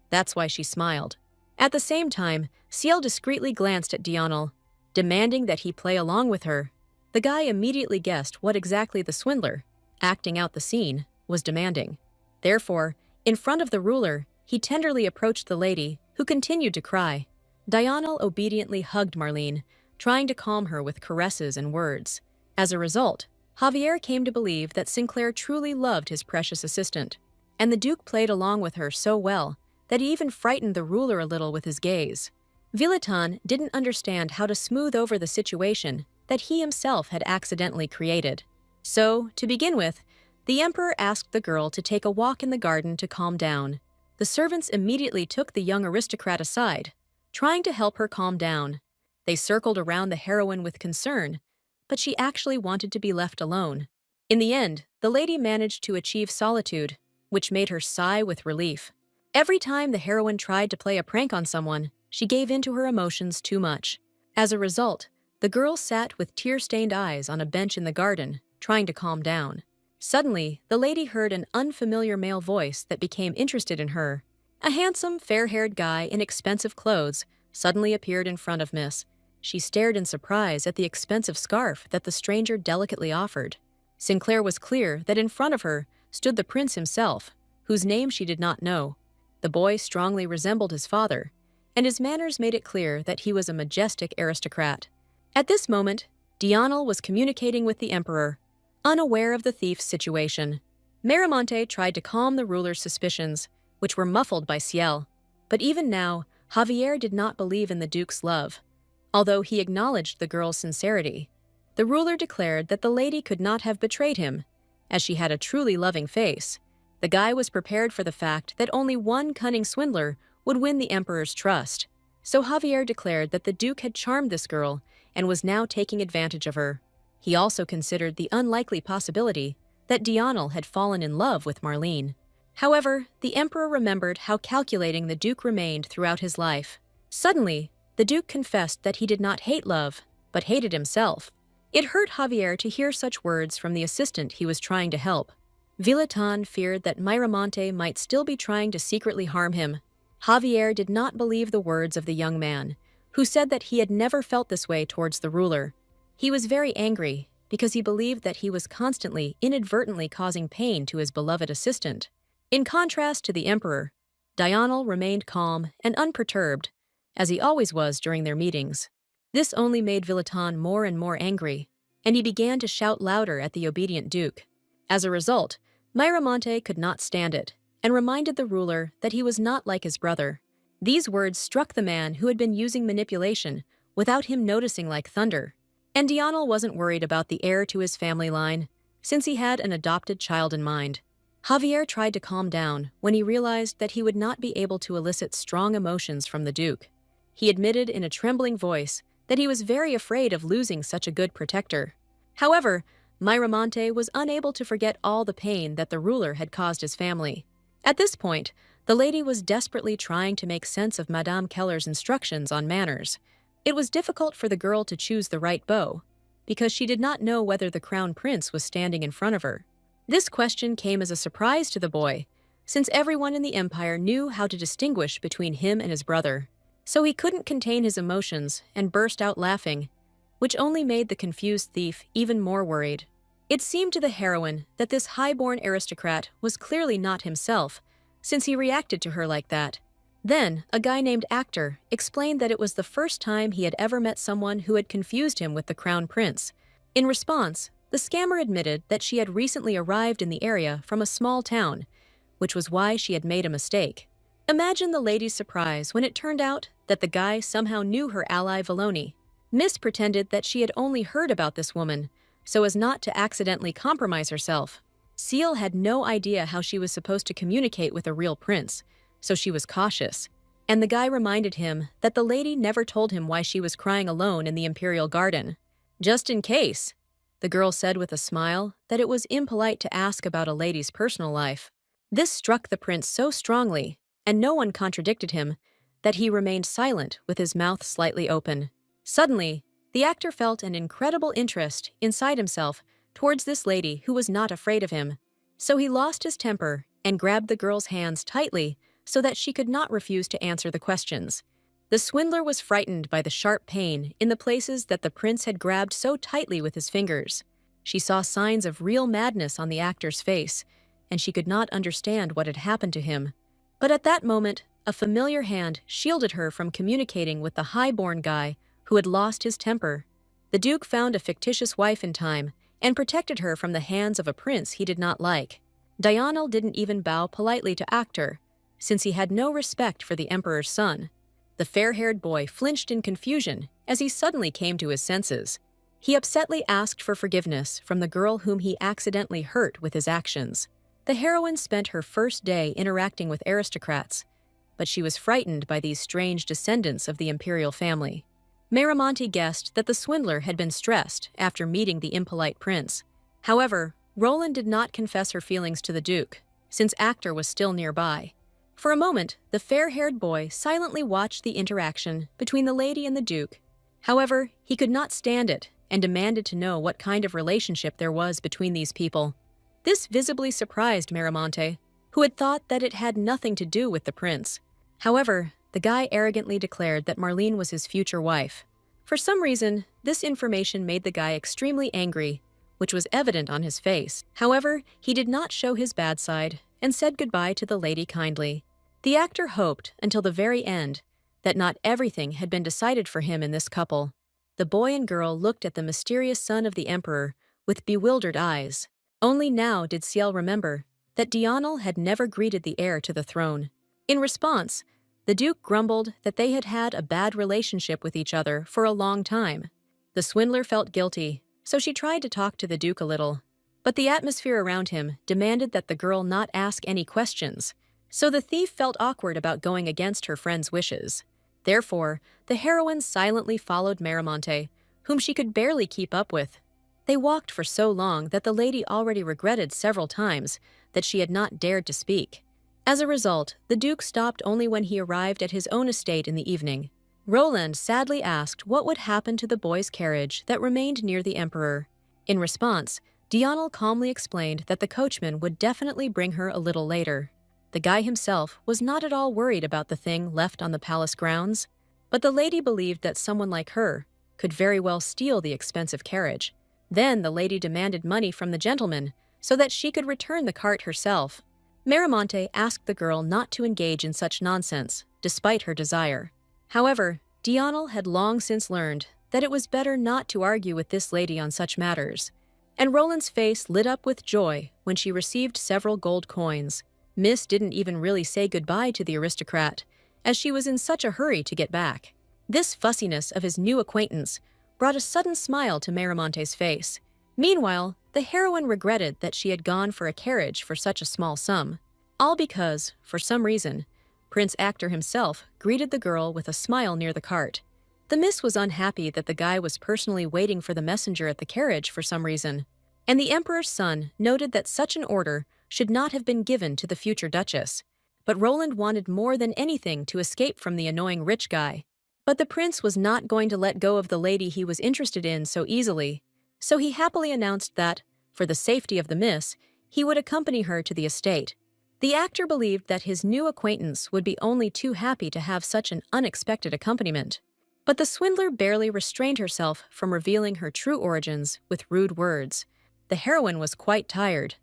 That's why she smiled. At the same time, Ciel discreetly glanced at Dionel, demanding that he play along with her. The guy immediately guessed what exactly the swindler, acting out the scene, was demanding. Therefore, in front of the ruler, he tenderly approached the lady, who continued to cry. Dionel obediently hugged Marlene, trying to calm her with caresses and words. As a result, Javier came to believe that Sinclair truly loved his precious assistant, and the Duke played along with her so well that he even frightened the ruler a little with his gaze. Villatan didn't understand how to smooth over the situation that he himself had accidentally created. So, to begin with, the emperor asked the girl to take a walk in the garden to calm down. The servants immediately took the young aristocrat aside, trying to help her calm down. They circled around the heroine with concern, but she actually wanted to be left alone. In the end, the lady managed to achieve solitude, which made her sigh with relief. Every time the heroine tried to play a prank on someone, she gave in to her emotions too much. As a result, the girl sat with tear-stained eyes on a bench in the garden, trying to calm down. Suddenly, the lady heard an unfamiliar male voice that became interested in her. A handsome, fair-haired guy in expensive clothes suddenly appeared in front of Miss. She stared in surprise at the expensive scarf that the stranger delicately offered. Sinclair was clear that in front of her stood the prince himself, whose name she did not know. The boy strongly resembled his father, and his manners made it clear that he was a majestic aristocrat. At this moment, Dionel was communicating with the emperor, unaware of the thief's situation. Miramonte tried to calm the ruler's suspicions, which were muffled by Ciel. But even now, Javier did not believe in the duke's love, although he acknowledged the girl's sincerity. The ruler declared that the lady could not have betrayed him, as she had a truly loving face. The guy was prepared for the fact that only one cunning swindler would win the emperor's trust. So Javier declared that the duke had charmed this girl and was now taking advantage of her. He also considered the unlikely possibility that Dionel had fallen in love with Marlene. However, the emperor remembered how calculating the duke remained throughout his life. Suddenly, the duke confessed that he did not hate love, but hated himself. It hurt Javier to hear such words from the assistant he was trying to help. Villatan feared that Miramonte might still be trying to secretly harm him. Javier did not believe the words of the young man, who said that he had never felt this way towards the ruler. He was very angry because he believed that he was constantly, inadvertently causing pain to his beloved assistant. In contrast to the emperor, Dionel remained calm and unperturbed, as he always was during their meetings. This only made Villatan more and more angry, and he began to shout louder at the obedient duke. As a result, Miramonte could not stand it and reminded the ruler that he was not like his brother. These words struck the man who had been using manipulation without him noticing like thunder. And Dionel wasn't worried about the heir to his family line, since he had an adopted child in mind. Javier tried to calm down when he realized that he would not be able to elicit strong emotions from the duke. He admitted in a trembling voice that he was very afraid of losing such a good protector. However, Miramonte was unable to forget all the pain that the ruler had caused his family. At this point, the lady was desperately trying to make sense of Madame Keller's instructions on manners. It was difficult for the girl to choose the right bow, because she did not know whether the crown prince was standing in front of her. This question came as a surprise to the boy, since everyone in the empire knew how to distinguish between him and his brother. So he couldn't contain his emotions and burst out laughing, which only made the confused thief even more worried. It seemed to the heroine that this high-born aristocrat was clearly not himself, since he reacted to her like that. Then, a guy named Actor explained that it was the first time he had ever met someone who had confused him with the crown prince. In response, the scammer admitted that she had recently arrived in the area from a small town, which was why she had made a mistake. Imagine the lady's surprise when it turned out that the guy somehow knew her ally Valoni. Miss pretended that she had only heard about this woman, so as not to accidentally compromise herself. Ciel had no idea how she was supposed to communicate with a real prince, so she was cautious. And the guy reminded him that the lady never told him why she was crying alone in the imperial garden. Just in case, the girl said with a smile that it was impolite to ask about a lady's personal life. This struck the prince so strongly, and no one contradicted him, that he remained silent with his mouth slightly open. Suddenly, the actor felt an incredible interest inside himself towards this lady who was not afraid of him. So he lost his temper and grabbed the girl's hands tightly so that she could not refuse to answer the questions. The swindler was frightened by the sharp pain in the places that the prince had grabbed so tightly with his fingers. She saw signs of real madness on the actor's face, and she could not understand what had happened to him. But at that moment, a familiar hand shielded her from communicating with the high-born guy who had lost his temper. The duke found a fictitious wife in time and protected her from the hands of a prince he did not like. Dionel didn't even bow politely to Actor, since he had no respect for the emperor's son. The fair-haired boy flinched in confusion as he suddenly came to his senses. He upsetly asked for forgiveness from the girl whom he accidentally hurt with his actions. The heroine spent her first day interacting with aristocrats, but she was frightened by these strange descendants of the imperial family. Miramonte guessed that the swindler had been stressed after meeting the impolite prince. However, Roland did not confess her feelings to the Duke, since Actor was still nearby. For a moment, the fair-haired boy silently watched the interaction between the lady and the Duke. However, he could not stand it and demanded to know what kind of relationship there was between these people. This visibly surprised Miramonte, who had thought that it had nothing to do with the prince. However, the guy arrogantly declared that Marlene was his future wife. For some reason, this information made the guy extremely angry, which was evident on his face. However, he did not show his bad side and said goodbye to the lady kindly. The actor hoped, until the very end, that not everything had been decided for him in this couple. The boy and girl looked at the mysterious son of the emperor with bewildered eyes. Only now did Ciel remember that Dionel had never greeted the heir to the throne. In response, the Duke grumbled that they had had a bad relationship with each other for a long time. The swindler felt guilty, so she tried to talk to the Duke a little. But the atmosphere around him demanded that the girl not ask any questions, so the thief felt awkward about going against her friend's wishes. Therefore, the heroine silently followed Miramonte, whom she could barely keep up with. They walked for so long that the lady already regretted several times that she had not dared to speak. As a result, the Duke stopped only when he arrived at his own estate in the evening. Roland sadly asked what would happen to the boy's carriage that remained near the emperor. In response, Dionel calmly explained that the coachman would definitely bring her a little later. The guy himself was not at all worried about the thing left on the palace grounds, but the lady believed that someone like her could very well steal the expensive carriage. Then the lady demanded money from the gentleman so that she could return the cart herself. Miramonte asked the girl not to engage in such nonsense, despite her desire. However, Dionel had long since learned that it was better not to argue with this lady on such matters, and Roland's face lit up with joy when she received several gold coins. Miss didn't even really say goodbye to the aristocrat, as she was in such a hurry to get back. This fussiness of his new acquaintance brought a sudden smile to Miramonte's face. Meanwhile, the heroine regretted that she had gone for a carriage for such a small sum. All because, for some reason, Prince Actor himself greeted the girl with a smile near the cart. The miss was unhappy that the guy was personally waiting for the messenger at the carriage for some reason, and the emperor's son noted that such an order should not have been given to the future duchess. But Roland wanted more than anything to escape from the annoying rich guy. But the prince was not going to let go of the lady he was interested in so easily, so he happily announced that, for the safety of the miss, he would accompany her to the estate. The actor believed that his new acquaintance would be only too happy to have such an unexpected accompaniment. But the swindler barely restrained herself from revealing her true origins with rude words. The heroine was quite tired,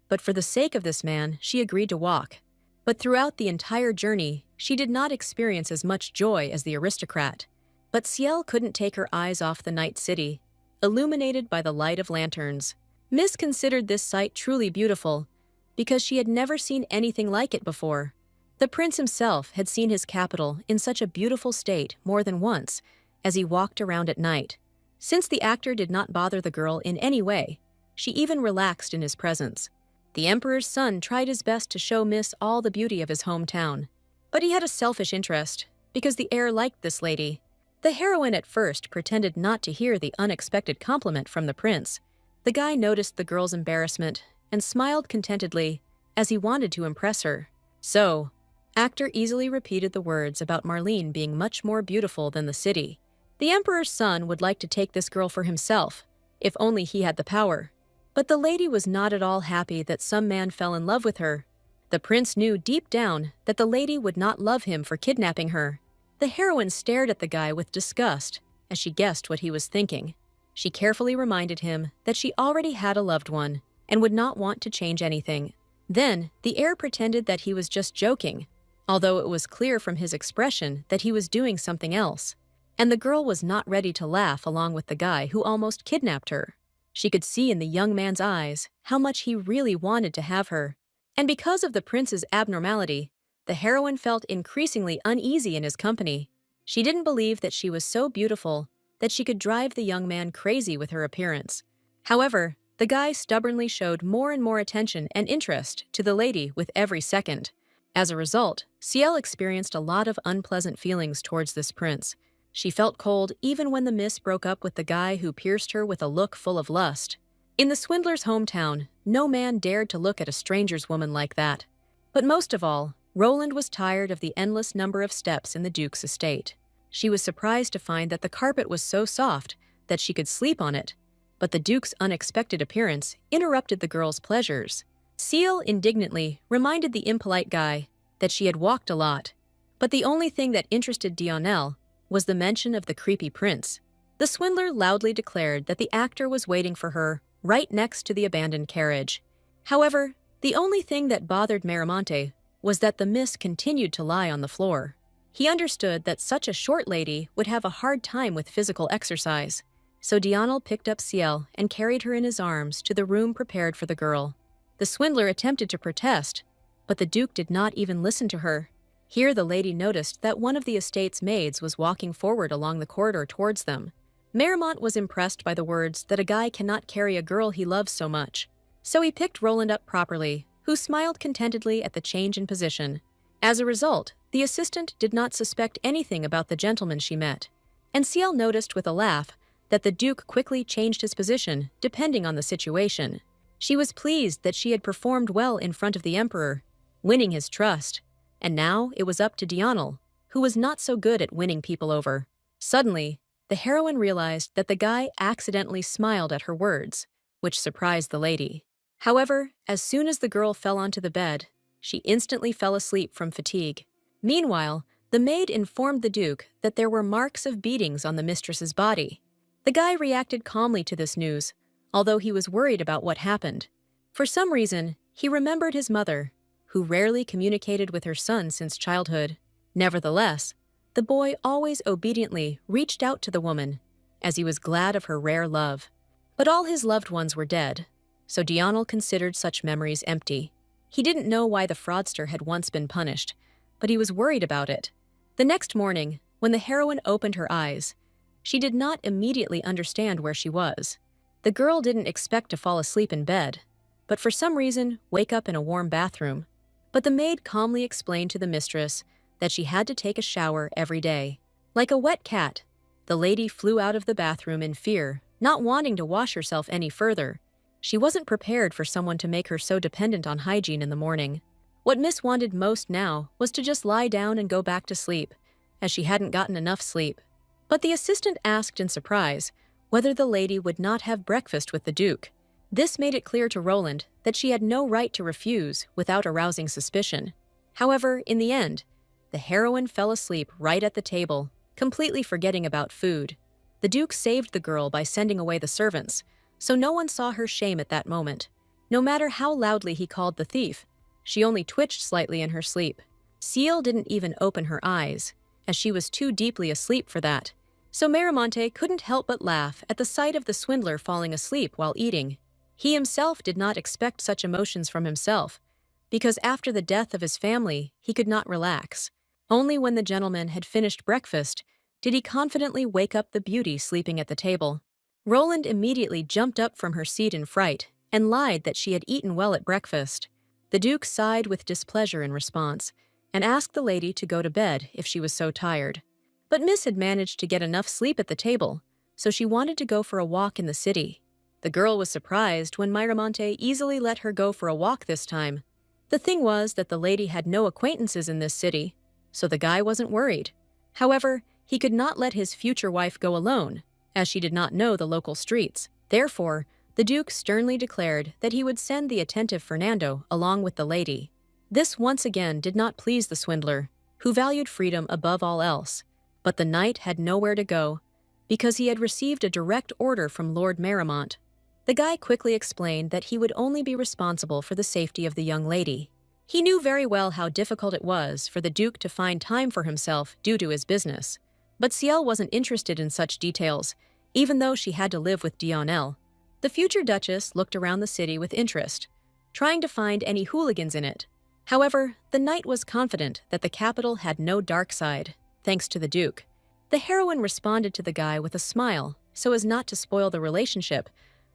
but for the sake of this man, she agreed to walk. But throughout the entire journey, she did not experience as much joy as the aristocrat. But Ciel couldn't take her eyes off the night city, illuminated by the light of lanterns. Miss considered this sight truly beautiful, because she had never seen anything like it before. The prince himself had seen his capital in such a beautiful state more than once as he walked around at night. Since the actor did not bother the girl in any way, she even relaxed in his presence. The emperor's son tried his best to show Miss all the beauty of his hometown, but he had a selfish interest, because the heir liked this lady. The heroine at first pretended not to hear the unexpected compliment from the prince. The guy noticed the girl's embarrassment and smiled contentedly as he wanted to impress her. So, Actor easily repeated the words about Marlene being much more beautiful than the city. The emperor's son would like to take this girl for himself, if only he had the power. But the lady was not at all happy that some man fell in love with her. The prince knew deep down that the lady would not love him for kidnapping her. The heroine stared at the guy with disgust as she guessed what he was thinking. She carefully reminded him that she already had a loved one and would not want to change anything. Then, the heir pretended that he was just joking, although it was clear from his expression that he was doing something else. And the girl was not ready to laugh along with the guy who almost kidnapped her. She could see in the young man's eyes how much he really wanted to have her. And because of the prince's abnormality, the heroine felt increasingly uneasy in his company. She didn't believe that she was so beautiful that she could drive the young man crazy with her appearance. However, the guy stubbornly showed more and more attention and interest to the lady with every second. As a result, Ciel experienced a lot of unpleasant feelings towards this prince. She felt cold even when the miss broke up with the guy who pierced her with a look full of lust. In the swindler's hometown, no man dared to look at a stranger's woman like that. But most of all, Roland was tired of the endless number of steps in the Duke's estate. She was surprised to find that the carpet was so soft that she could sleep on it, but the Duke's unexpected appearance interrupted the girl's pleasures. Ciel indignantly reminded the impolite guy that she had walked a lot, but the only thing that interested Dionel was the mention of the creepy prince. The swindler loudly declared that the actor was waiting for her right next to the abandoned carriage. However, the only thing that bothered Miramonte was that the miss continued to lie on the floor. He understood that such a short lady would have a hard time with physical exercise, so Dionel picked up Ciel and carried her in his arms to the room prepared for the girl. The swindler attempted to protest, but the Duke did not even listen to her. Here the lady noticed that one of the estate's maids was walking forward along the corridor towards them. Maremont was impressed by the words that a guy cannot carry a girl he loves so much, so he picked Roland up properly, who smiled contentedly at the change in position. As a result, the assistant did not suspect anything about the gentleman she met, and Ciel noticed with a laugh that the Duke quickly changed his position depending on the situation. She was pleased that she had performed well in front of the Emperor, winning his trust, and now it was up to Dionel, who was not so good at winning people over. Suddenly, the heroine realized that the guy accidentally smiled at her words, which surprised the lady. However, as soon as the girl fell onto the bed, she instantly fell asleep from fatigue. Meanwhile, the maid informed the Duke that there were marks of beatings on the mistress's body. The guy reacted calmly to this news, although he was worried about what happened. For some reason, he remembered his mother, who rarely communicated with her son since childhood. Nevertheless, the boy always obediently reached out to the woman, as he was glad of her rare love. But all his loved ones were dead, so Dionel considered such memories empty. He didn't know why the fraudster had once been punished, but he was worried about it. The next morning, when the heroine opened her eyes, she did not immediately understand where she was. The girl didn't expect to fall asleep in bed, but for some reason wake up in a warm bathroom. But the maid calmly explained to the mistress that she had to take a shower every day. Like a wet cat, the lady flew out of the bathroom in fear, not wanting to wash herself any further. She wasn't prepared for someone to make her so dependent on hygiene in the morning. What Miss wanted most now was to just lie down and go back to sleep, as she hadn't gotten enough sleep. But the assistant asked in surprise whether the lady would not have breakfast with the Duke. This made it clear to Roland that she had no right to refuse without arousing suspicion. However, in the end, the heroine fell asleep right at the table, completely forgetting about food. The Duke saved the girl by sending away the servants, so no one saw her shame at that moment. No matter how loudly he called the thief, she only twitched slightly in her sleep. Ciel didn't even open her eyes, as she was too deeply asleep for that. So Miramonte couldn't help but laugh at the sight of the swindler falling asleep while eating. He himself did not expect such emotions from himself, because after the death of his family, he could not relax. Only when the gentleman had finished breakfast did he confidently wake up the beauty sleeping at the table. Roland immediately jumped up from her seat in fright and lied that she had eaten well at breakfast. The Duke sighed with displeasure in response and asked the lady to go to bed if she was so tired. But Miss had managed to get enough sleep at the table, so she wanted to go for a walk in the city. The girl was surprised when Miramonte easily let her go for a walk this time. The thing was that the lady had no acquaintances in this city, so the guy wasn't worried. However, he could not let his future wife go alone, as she did not know the local streets. Therefore, the Duke sternly declared that he would send the attentive Fernando along with the lady. This once again did not please the swindler, who valued freedom above all else. But the knight had nowhere to go, because he had received a direct order from Lord Maremont. The guy quickly explained that he would only be responsible for the safety of the young lady. He knew very well how difficult it was for the Duke to find time for himself due to his business. But Ciel wasn't interested in such details, even though she had to live with Dionel. The future Duchess looked around the city with interest, trying to find any hooligans in it. However, the knight was confident that the capital had no dark side, thanks to the Duke. The heroine responded to the guy with a smile, so as not to spoil the relationship,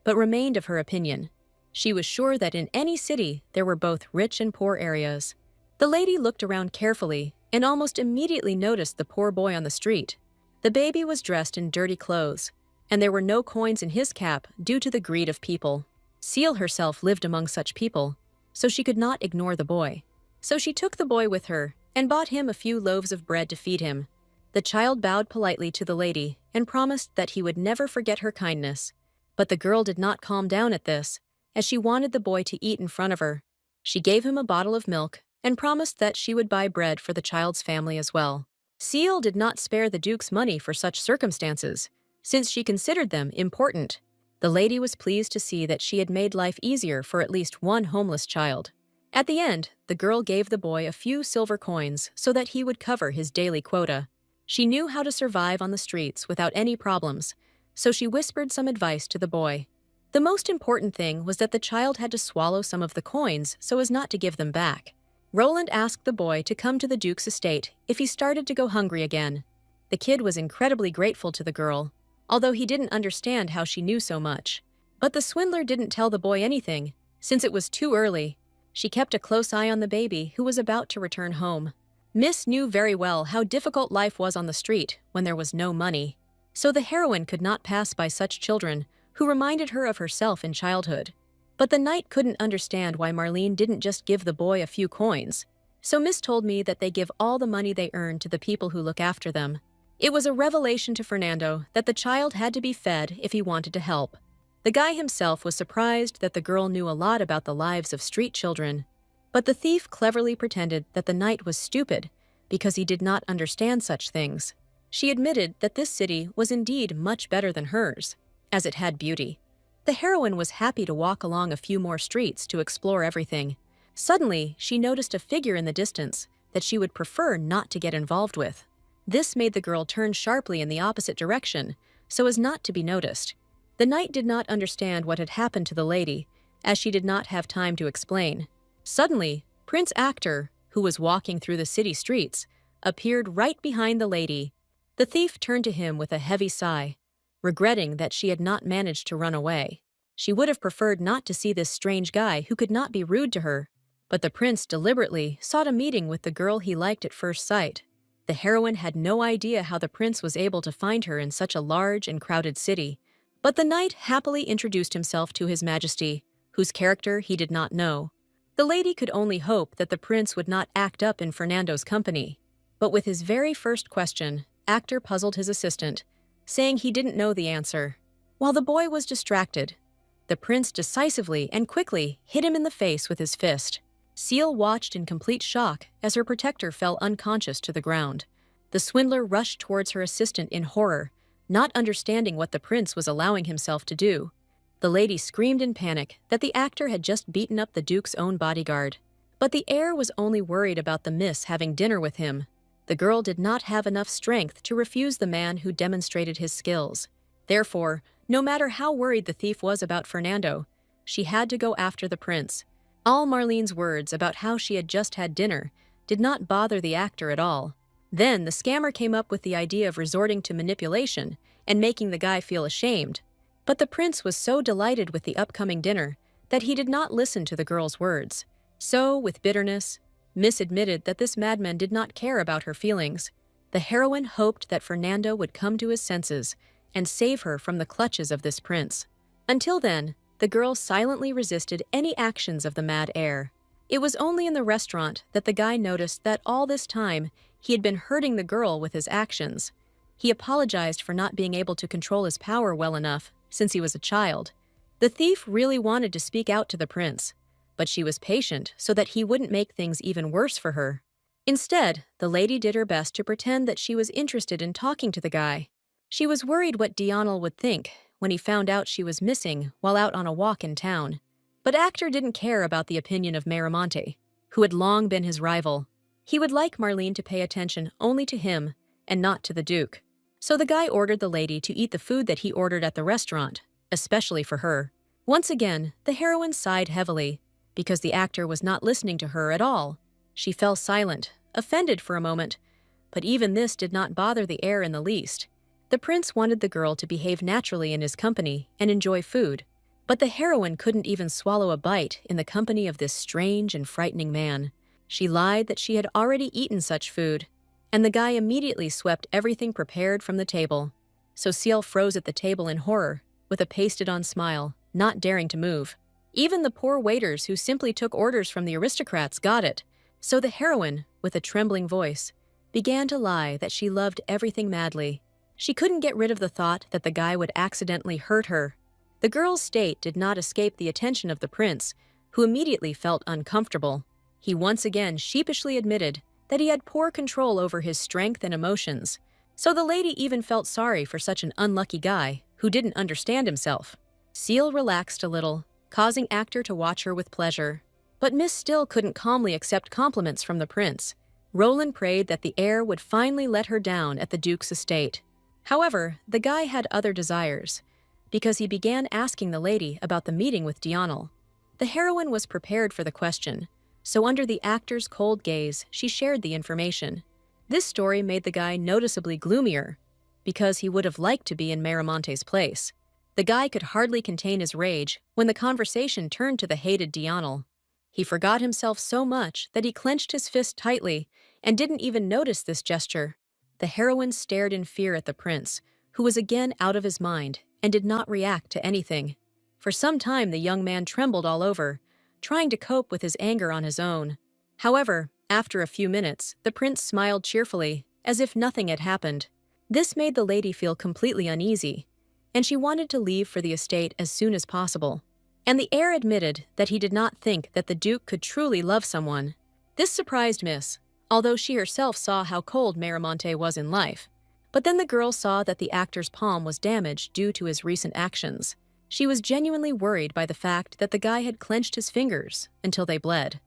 but remained of her opinion. She was sure that in any city there were both rich and poor areas. The lady looked around carefully and almost immediately noticed the poor boy on the street. The baby was dressed in dirty clothes, and there were no coins in his cap due to the greed of people. Seal herself lived among such people, so she could not ignore the boy. So she took the boy with her and bought him a few loaves of bread to feed him. The child bowed politely to the lady and promised that he would never forget her kindness. But the girl did not calm down at this, as she wanted the boy to eat in front of her. She gave him a bottle of milk and promised that she would buy bread for the child's family as well. Seal did not spare the Duke's money for such circumstances, since she considered them important. The lady was pleased to see that she had made life easier for at least one homeless child. At the end, the girl gave the boy a few silver coins so that he would cover his daily quota. She knew how to survive on the streets without any problems, so she whispered some advice to the boy. The most important thing was that the child had to swallow some of the coins so as not to give them back. Roland asked the boy to come to the Duke's estate if he started to go hungry again. The kid was incredibly grateful to the girl, although he didn't understand how she knew so much. But the swindler didn't tell the boy anything, since it was too early. She kept a close eye on the baby who was about to return home. Miss knew very well how difficult life was on the street when there was no money, so the heroine could not pass by such children who reminded her of herself in childhood. But the knight couldn't understand why Marlene didn't just give the boy a few coins, so Miss told me that they give all the money they earn to the people who look after them. It was a revelation to Fernando that the child had to be fed if he wanted to help. The guy himself was surprised that the girl knew a lot about the lives of street children, but the thief cleverly pretended that the knight was stupid because he did not understand such things. She admitted that this city was indeed much better than hers, as it had beauty. The heroine was happy to walk along a few more streets to explore everything. Suddenly, she noticed a figure in the distance that she would prefer not to get involved with. This made the girl turn sharply in the opposite direction, so as not to be noticed. The knight did not understand what had happened to the lady, as she did not have time to explain. Suddenly, Prince Actor, who was walking through the city streets, appeared right behind the lady. The thief turned to him with a heavy sigh, regretting that she had not managed to run away. She would have preferred not to see this strange guy who could not be rude to her, but the prince deliberately sought a meeting with the girl he liked at first sight. The heroine had no idea how the prince was able to find her in such a large and crowded city, but the knight happily introduced himself to his majesty, whose character he did not know. The lady could only hope that the prince would not act up in Fernando's company. But with his very first question, Actor puzzled his assistant, saying he didn't know the answer. While the boy was distracted, the prince decisively and quickly hit him in the face with his fist. Seal watched in complete shock as her protector fell unconscious to the ground. The swindler rushed towards her assistant in horror, not understanding what the prince was allowing himself to do. The lady screamed in panic that the actor had just beaten up the Duke's own bodyguard. But the heir was only worried about the miss having dinner with him. The girl did not have enough strength to refuse the man who demonstrated his skills. Therefore, no matter how worried the thief was about Fernando, she had to go after the prince. All Marlene's words about how she had just had dinner did not bother the actor at all. Then the scammer came up with the idea of resorting to manipulation and making the guy feel ashamed. But the prince was so delighted with the upcoming dinner that he did not listen to the girl's words. So, with bitterness, Miss admitted that this madman did not care about her feelings. The heroine hoped that Fernando would come to his senses and save her from the clutches of this prince. Until then, the girl silently resisted any actions of the mad heir. It was only in the restaurant that the guy noticed that all this time he had been hurting the girl with his actions. He apologized for not being able to control his power well enough since he was a child. The thief really wanted to speak out to the prince, but she was patient so that he wouldn't make things even worse for her. Instead, the lady did her best to pretend that she was interested in talking to the guy. She was worried what Dionel would think when he found out she was missing while out on a walk in town. But Actor didn't care about the opinion of Miramonte, who had long been his rival. He would like Marlene to pay attention only to him and not to the Duke. So the guy ordered the lady to eat the food that he ordered at the restaurant, especially for her. Once again, the heroine sighed heavily, because the actor was not listening to her at all. She fell silent, offended for a moment, But even this did not bother the heir in the least. The prince wanted the girl to behave naturally in his company and enjoy food. But the heroine couldn't even swallow a bite in the company of this strange and frightening man. She lied that she had already eaten such food, and the guy immediately swept everything prepared from the table. So Ciel froze at the table in horror, with a pasted-on smile, not daring to move. Even the poor waiters who simply took orders from the aristocrats got it. So the heroine, with a trembling voice, began to lie that she loved everything madly. She couldn't get rid of the thought that the guy would accidentally hurt her. The girl's state did not escape the attention of the prince, who immediately felt uncomfortable. He once again sheepishly admitted that he had poor control over his strength and emotions. So the lady even felt sorry for such an unlucky guy who didn't understand himself. Ciel relaxed a little, causing Actor to watch her with pleasure. But Miss still couldn't calmly accept compliments from the prince. Roland prayed that the heir would finally let her down at the duke's estate. However, the guy had other desires, because he began asking the lady about the meeting with Dionel. The heroine was prepared for the question, so under the actor's cold gaze, she shared the information. This story made the guy noticeably gloomier, because he would have liked to be in Miramonte's place. The guy could hardly contain his rage when the conversation turned to the hated Dionel. He forgot himself so much that he clenched his fist tightly and didn't even notice this gesture. The heroine stared in fear at the prince, who was again out of his mind and did not react to anything. For some time the young man trembled all over, trying to cope with his anger on his own. However, after a few minutes, the prince smiled cheerfully, as if nothing had happened. This made the lady feel completely uneasy, and she wanted to leave for the estate as soon as possible. And the heir admitted that he did not think that the duke could truly love someone. This surprised Miss, although she herself saw how cold Miramonte was in life. But then the girl saw that the actor's palm was damaged due to his recent actions. She was genuinely worried by the fact that the guy had clenched his fingers until they bled,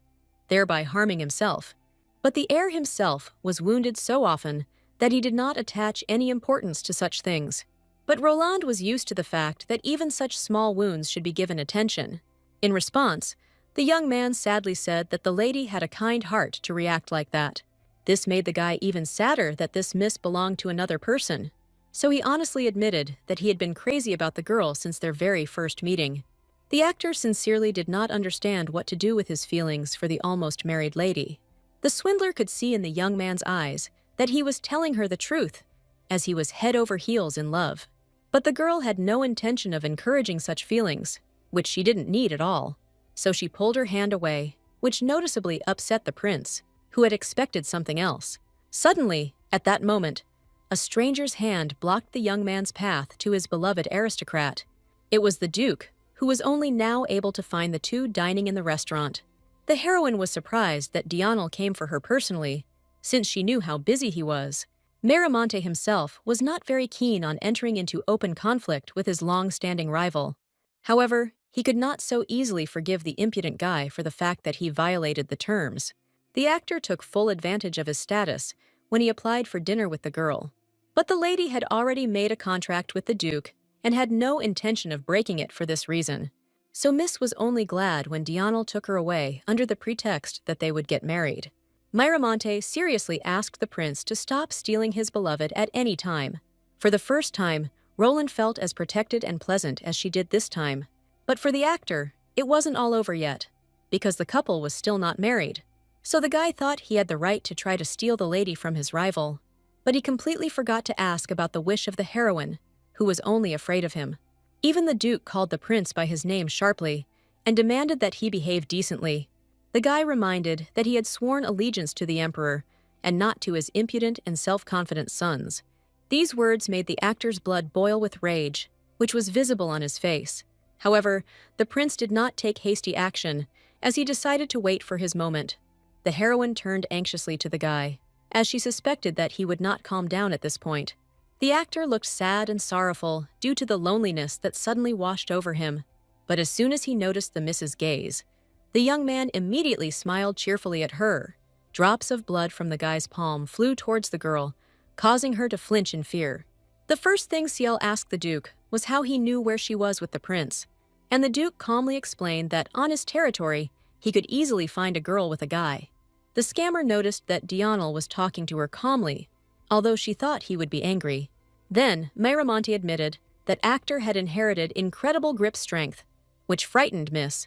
thereby harming himself. But the heir himself was wounded so often that he did not attach any importance to such things. But Roland was used to the fact that even such small wounds should be given attention. In response, the young man sadly said that the lady had a kind heart to react like that. This made the guy even sadder that this miss belonged to another person. So he honestly admitted that he had been crazy about the girl since their very first meeting. The actor sincerely did not understand what to do with his feelings for the almost married lady. The swindler could see in the young man's eyes that he was telling her the truth, as he was head over heels in love. But the girl had no intention of encouraging such feelings, which she didn't need at all. So she pulled her hand away, which noticeably upset the prince, who had expected something else. Suddenly, at that moment, a stranger's hand blocked the young man's path to his beloved aristocrat. It was the duke, who was only now able to find the two dining in the restaurant. The heroine was surprised that Dionel came for her personally, since she knew how busy he was. Miramonte himself was not very keen on entering into open conflict with his long-standing rival. However, he could not so easily forgive the impudent guy for the fact that he violated the terms. The actor took full advantage of his status when he applied for dinner with the girl. But the lady had already made a contract with the duke and had no intention of breaking it for this reason. So Miss was only glad when Dionel took her away under the pretext that they would get married. Miramonte seriously asked the prince to stop stealing his beloved at any time. For the first time, Roland felt as protected and pleasant as she did this time. But for the actor, it wasn't all over yet, because the couple was still not married. So the guy thought he had the right to try to steal the lady from his rival. But he completely forgot to ask about the wish of the heroine, who was only afraid of him. Even the duke called the prince by his name sharply and demanded that he behave decently. The guy reminded that he had sworn allegiance to the emperor and not to his impudent and self-confident sons. These words made the actor's blood boil with rage, which was visible on his face. However, the prince did not take hasty action, as he decided to wait for his moment. The heroine turned anxiously to the guy, as she suspected that he would not calm down at this point. The actor looked sad and sorrowful due to the loneliness that suddenly washed over him. But as soon as he noticed the miss's gaze, the young man immediately smiled cheerfully at her. Drops of blood from the guy's palm flew towards the girl, causing her to flinch in fear. The first thing Ciel asked the duke was how he knew where she was with the prince, and the duke calmly explained that on his territory, he could easily find a girl with a guy. The The scammer noticed that Dionel was talking to her calmly, although she thought he would be angry. Then, Miramonte admitted that Actor had inherited incredible grip strength, which frightened Miss.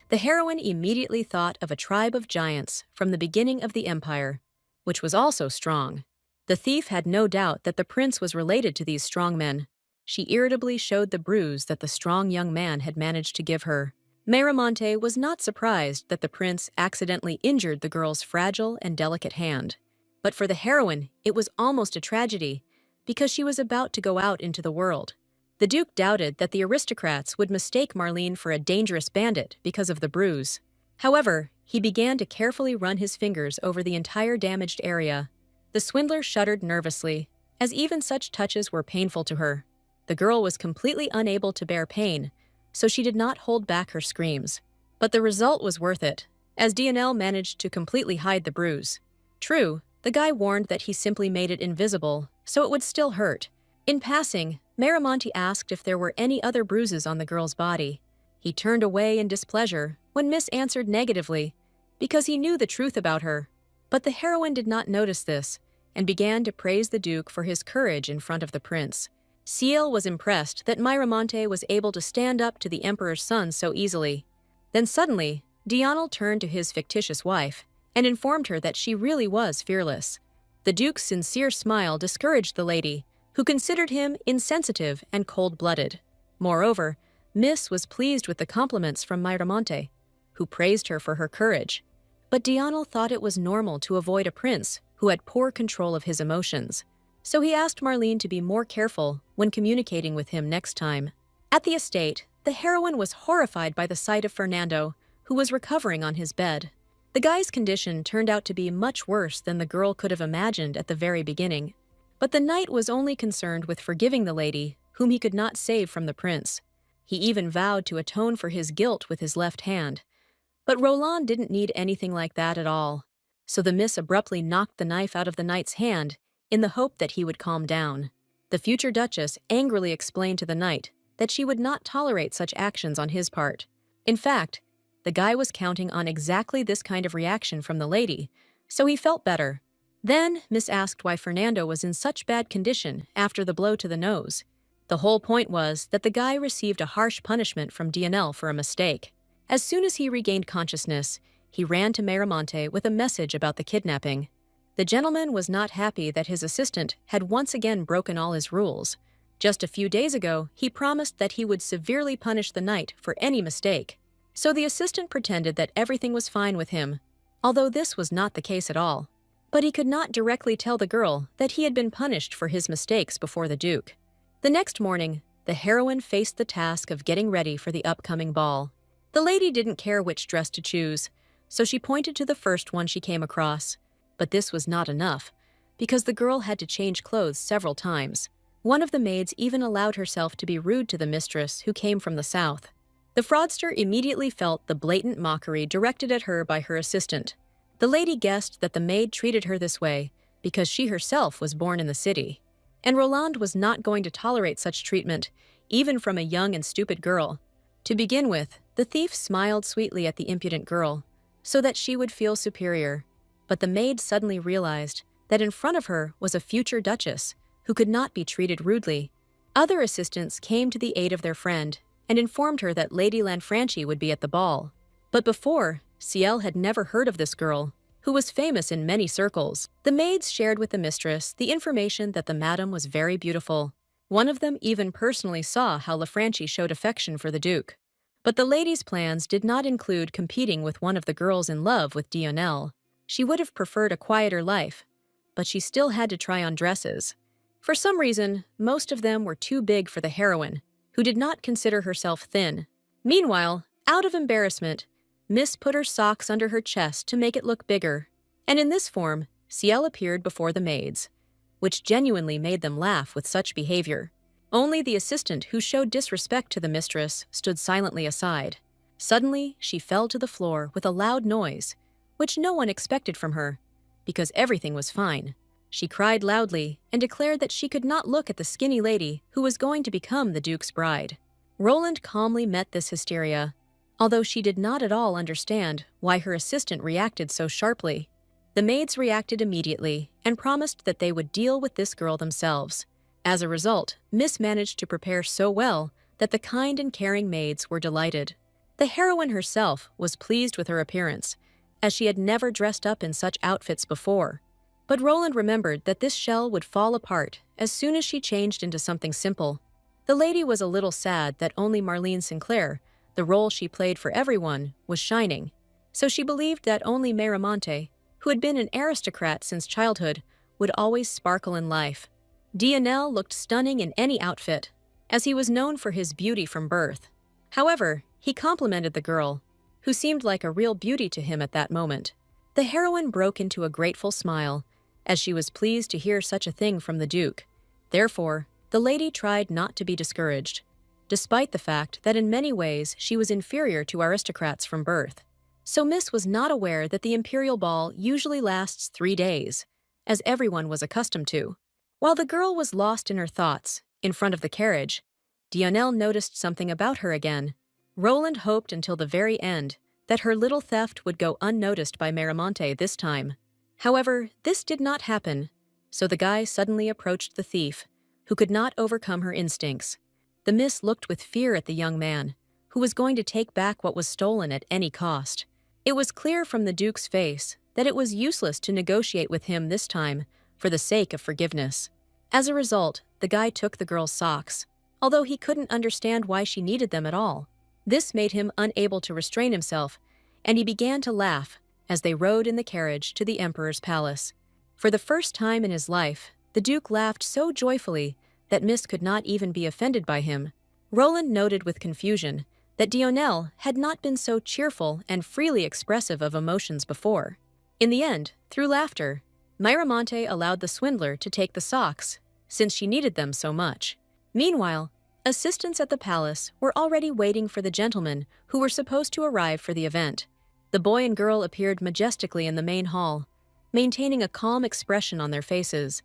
The heroine immediately thought of a tribe of giants from the beginning of the empire, which was also strong. The thief had no doubt that the prince was related to these strong men. She irritably showed the bruise that the strong young man had managed to give her. Miramonte was not surprised that the prince accidentally injured the girl's fragile and delicate hand. But for the heroine, it was almost a tragedy, because she was about to go out into the world. The Duke doubted that the aristocrats would mistake Marlene for a dangerous bandit because of the bruise. However, he began to carefully run his fingers over the entire damaged area. The swindler shuddered nervously, as even such touches were painful to her. The girl was completely unable to bear pain, so she did not hold back her screams. But the result was worth it, as Dionel managed to completely hide the bruise. True, the guy warned that he simply made it invisible, so it would still hurt. In passing, Miramonte asked if there were any other bruises on the girl's body. He turned away in displeasure when Miss answered negatively, because he knew the truth about her. But the heroine did not notice this, and began to praise the Duke for his courage in front of the prince. Ciel was impressed that Miramonte was able to stand up to the emperor's son so easily. Then suddenly, Dionel turned to his fictitious wife and informed her that she really was fearless. The Duke's sincere smile discouraged the lady, who considered him insensitive and cold-blooded. Moreover, Miss was pleased with the compliments from Miramonte, who praised her for her courage. But Dionel thought it was normal to avoid a prince who had poor control of his emotions, so he asked Marlene to be more careful when communicating with him next time. At the estate, the heroine was horrified by the sight of Fernando, who was recovering on his bed. The guy's condition turned out to be much worse than the girl could have imagined at the very beginning. But the knight was only concerned with forgiving the lady, whom he could not save from the prince. He even vowed to atone for his guilt with his left hand. But Roland didn't need anything like that at all. So the miss abruptly knocked the knife out of the knight's hand in the hope that he would calm down. The future duchess angrily explained to the knight that she would not tolerate such actions on his part. In fact, the guy was counting on exactly this kind of reaction from the lady, so he felt better. Then Miss asked why Fernando was in such bad condition after the blow to the nose. The whole point was that the guy received a harsh punishment from Dionel for a mistake. As soon as he regained consciousness, he ran to Miramonte with a message about the kidnapping. The gentleman was not happy that his assistant had once again broken all his rules. Just a few days ago, he promised that he would severely punish the knight for any mistake. So the assistant pretended that everything was fine with him, although this was not the case at all. But he could not directly tell the girl that he had been punished for his mistakes before the Duke. The next morning, the heroine faced the task of getting ready for the upcoming ball. The lady didn't care which dress to choose, so she pointed to the first one she came across. But this was not enough, because the girl had to change clothes several times. One of the maids even allowed herself to be rude to the mistress who came from the south. The fraudster immediately felt the blatant mockery directed at her by her assistant. The lady guessed that the maid treated her this way because she herself was born in the city. And Roland was not going to tolerate such treatment, even from a young and stupid girl. To begin with, the thief smiled sweetly at the impudent girl, so that she would feel superior. But the maid suddenly realized that in front of her was a future duchess who could not be treated rudely. Other assistants came to the aid of their friend and informed her that Lady Lanfranchi would be at the ball. But before, Ciel had never heard of this girl, who was famous in many circles. The maids shared with the mistress the information that the madam was very beautiful. One of them even personally saw how Lanfranchi showed affection for the Duke. But the lady's plans did not include competing with one of the girls in love with Dionel. She would have preferred a quieter life, but she still had to try on dresses. For some reason, most of them were too big for the heroine, who did not consider herself thin. Meanwhile, out of embarrassment, Miss put her socks under her chest to make it look bigger. And in this form, Ciel appeared before the maids, which genuinely made them laugh with such behavior. Only the assistant who showed disrespect to the mistress stood silently aside. Suddenly, she fell to the floor with a loud noise, which no one expected from her, because everything was fine. She cried loudly and declared that she could not look at the skinny lady who was going to become the Duke's bride. Roland calmly met this hysteria, although she did not at all understand why her assistant reacted so sharply. The maids reacted immediately and promised that they would deal with this girl themselves. As a result, Miss managed to prepare so well that the kind and caring maids were delighted. The heroine herself was pleased with her appearance, as she had never dressed up in such outfits before. But Roland remembered that this shell would fall apart as soon as she changed into something simple. The lady was a little sad that only Marlene Sinclair, the role she played for everyone, was shining. So she believed that only Miramonte, who had been an aristocrat since childhood, would always sparkle in life. Dionel looked stunning in any outfit, as he was known for his beauty from birth. However, he complimented the girl, who seemed like a real beauty to him at that moment. The heroine broke into a grateful smile, as she was pleased to hear such a thing from the Duke. Therefore, the lady tried not to be discouraged, despite the fact that in many ways she was inferior to aristocrats from birth. So Miss was not aware that the imperial ball usually lasts 3 days, as everyone was accustomed to. While the girl was lost in her thoughts, in front of the carriage, Dionel noticed something about her again. Roland hoped until the very end that her little theft would go unnoticed by Miramonte this time. However, this did not happen, so the guy suddenly approached the thief, who could not overcome her instincts. The miss looked with fear at the young man, who was going to take back what was stolen at any cost. It was clear from the Duke's face that it was useless to negotiate with him this time for the sake of forgiveness. As a result, the guy took the girl's socks, although he couldn't understand why she needed them at all. This made him unable to restrain himself, and he began to laugh as they rode in the carriage to the Emperor's palace. For the first time in his life, the Duke laughed so joyfully that Miss could not even be offended by him. Roland noted with confusion that Dionel had not been so cheerful and freely expressive of emotions before. In the end, through laughter, Miramonte allowed the swindler to take the socks, since she needed them so much. Meanwhile, assistants at the palace were already waiting for the gentlemen who were supposed to arrive for the event. The boy and girl appeared majestically in the main hall, maintaining a calm expression on their faces.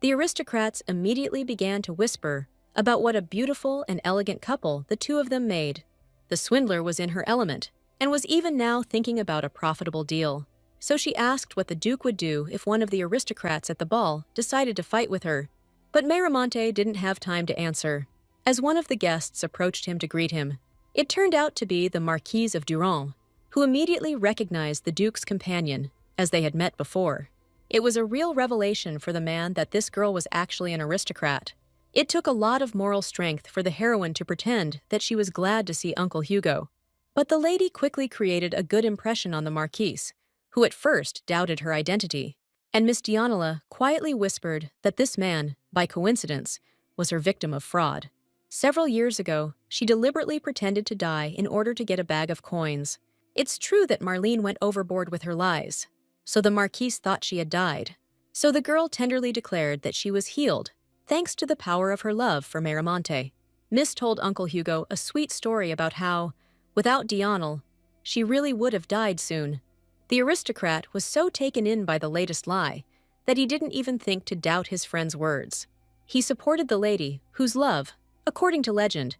The aristocrats immediately began to whisper about what a beautiful and elegant couple the two of them made. The swindler was in her element, and was even now thinking about a profitable deal. So she asked what the Duke would do if one of the aristocrats at the ball decided to fight with her. But Miramonte didn't have time to answer, as one of the guests approached him to greet him. It turned out to be the Marquise of Durand, who immediately recognized the Duke's companion, as they had met before. It was a real revelation for the man that this girl was actually an aristocrat. It took a lot of moral strength for the heroine to pretend that she was glad to see Uncle Hugo. But the lady quickly created a good impression on the Marquise, who at first doubted her identity, and Miss Dionela quietly whispered that this man, by coincidence, was her victim of fraud. Several years ago, she deliberately pretended to die in order to get a bag of coins. It's true that Marlene went overboard with her lies, so the Marquise thought she had died. So the girl tenderly declared that she was healed, thanks to the power of her love for Miramonte. Miss told Uncle Hugo a sweet story about how, without Dionel, she really would have died soon. The aristocrat was so taken in by the latest lie that he didn't even think to doubt his friend's words. He supported the lady, whose love, according to legend,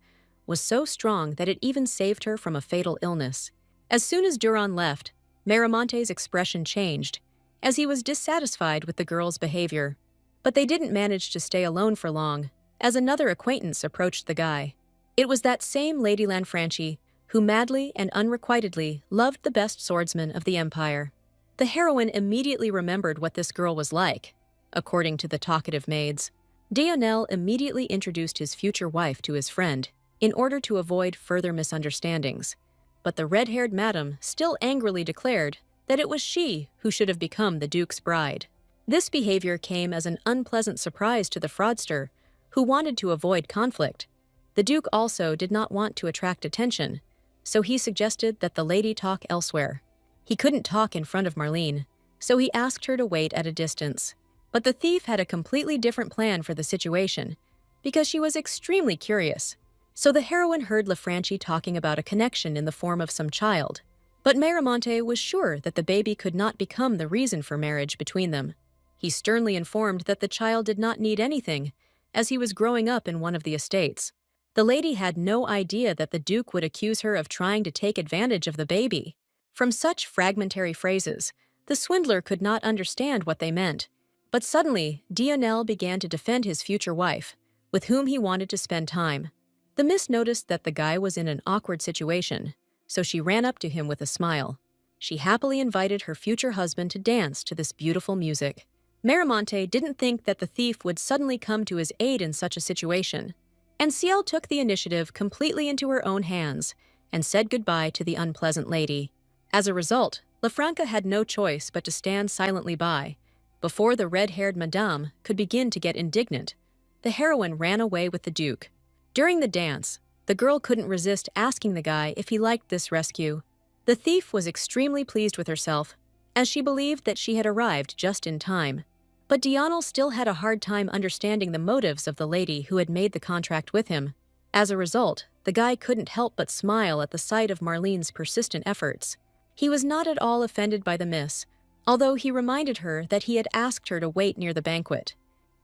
was so strong that it even saved her from a fatal illness. As soon as Durand left, Miramonte's expression changed, as he was dissatisfied with the girl's behavior. But they didn't manage to stay alone for long, as another acquaintance approached the guy. It was that same Lady Lanfranchi, who madly and unrequitedly loved the best swordsman of the empire. The heroine immediately remembered what this girl was like, according to the talkative maids. Dionel immediately introduced his future wife to his friend, in order to avoid further misunderstandings. But the red-haired madam still angrily declared that it was she who should have become the Duke's bride. This behavior came as an unpleasant surprise to the fraudster, who wanted to avoid conflict. The Duke also did not want to attract attention, so he suggested that the lady talk elsewhere. He couldn't talk in front of Marlene, so he asked her to wait at a distance. But the thief had a completely different plan for the situation, because she was extremely curious. So the heroine heard Lanfranchi talking about a connection in the form of some child. But Miramonte was sure that the baby could not become the reason for marriage between them. He sternly informed that the child did not need anything, as he was growing up in one of the estates. The lady had no idea that the Duke would accuse her of trying to take advantage of the baby. From such fragmentary phrases, The swindler could not understand what they meant. But suddenly, Dionel began to defend his future wife, with whom he wanted to spend time. The miss noticed that the guy was in an awkward situation, so she ran up to him with a smile. She happily invited her future husband to dance to this beautiful music. Miramonte didn't think that the thief would suddenly come to his aid in such a situation, and Ciel took the initiative completely into her own hands and said goodbye to the unpleasant lady. As a result, Lafranca had no choice but to stand silently by. Before the red-haired madame could begin to get indignant, the heroine ran away with the Duke. During the dance, the girl couldn't resist asking the guy if he liked this rescue. The thief was extremely pleased with herself, as she believed that she had arrived just in time. But Dionel still had a hard time understanding the motives of the lady who had made the contract with him. As a result, the guy couldn't help but smile at the sight of Marlene's persistent efforts. He was not at all offended by the miss, although he reminded her that he had asked her to wait near the banquet.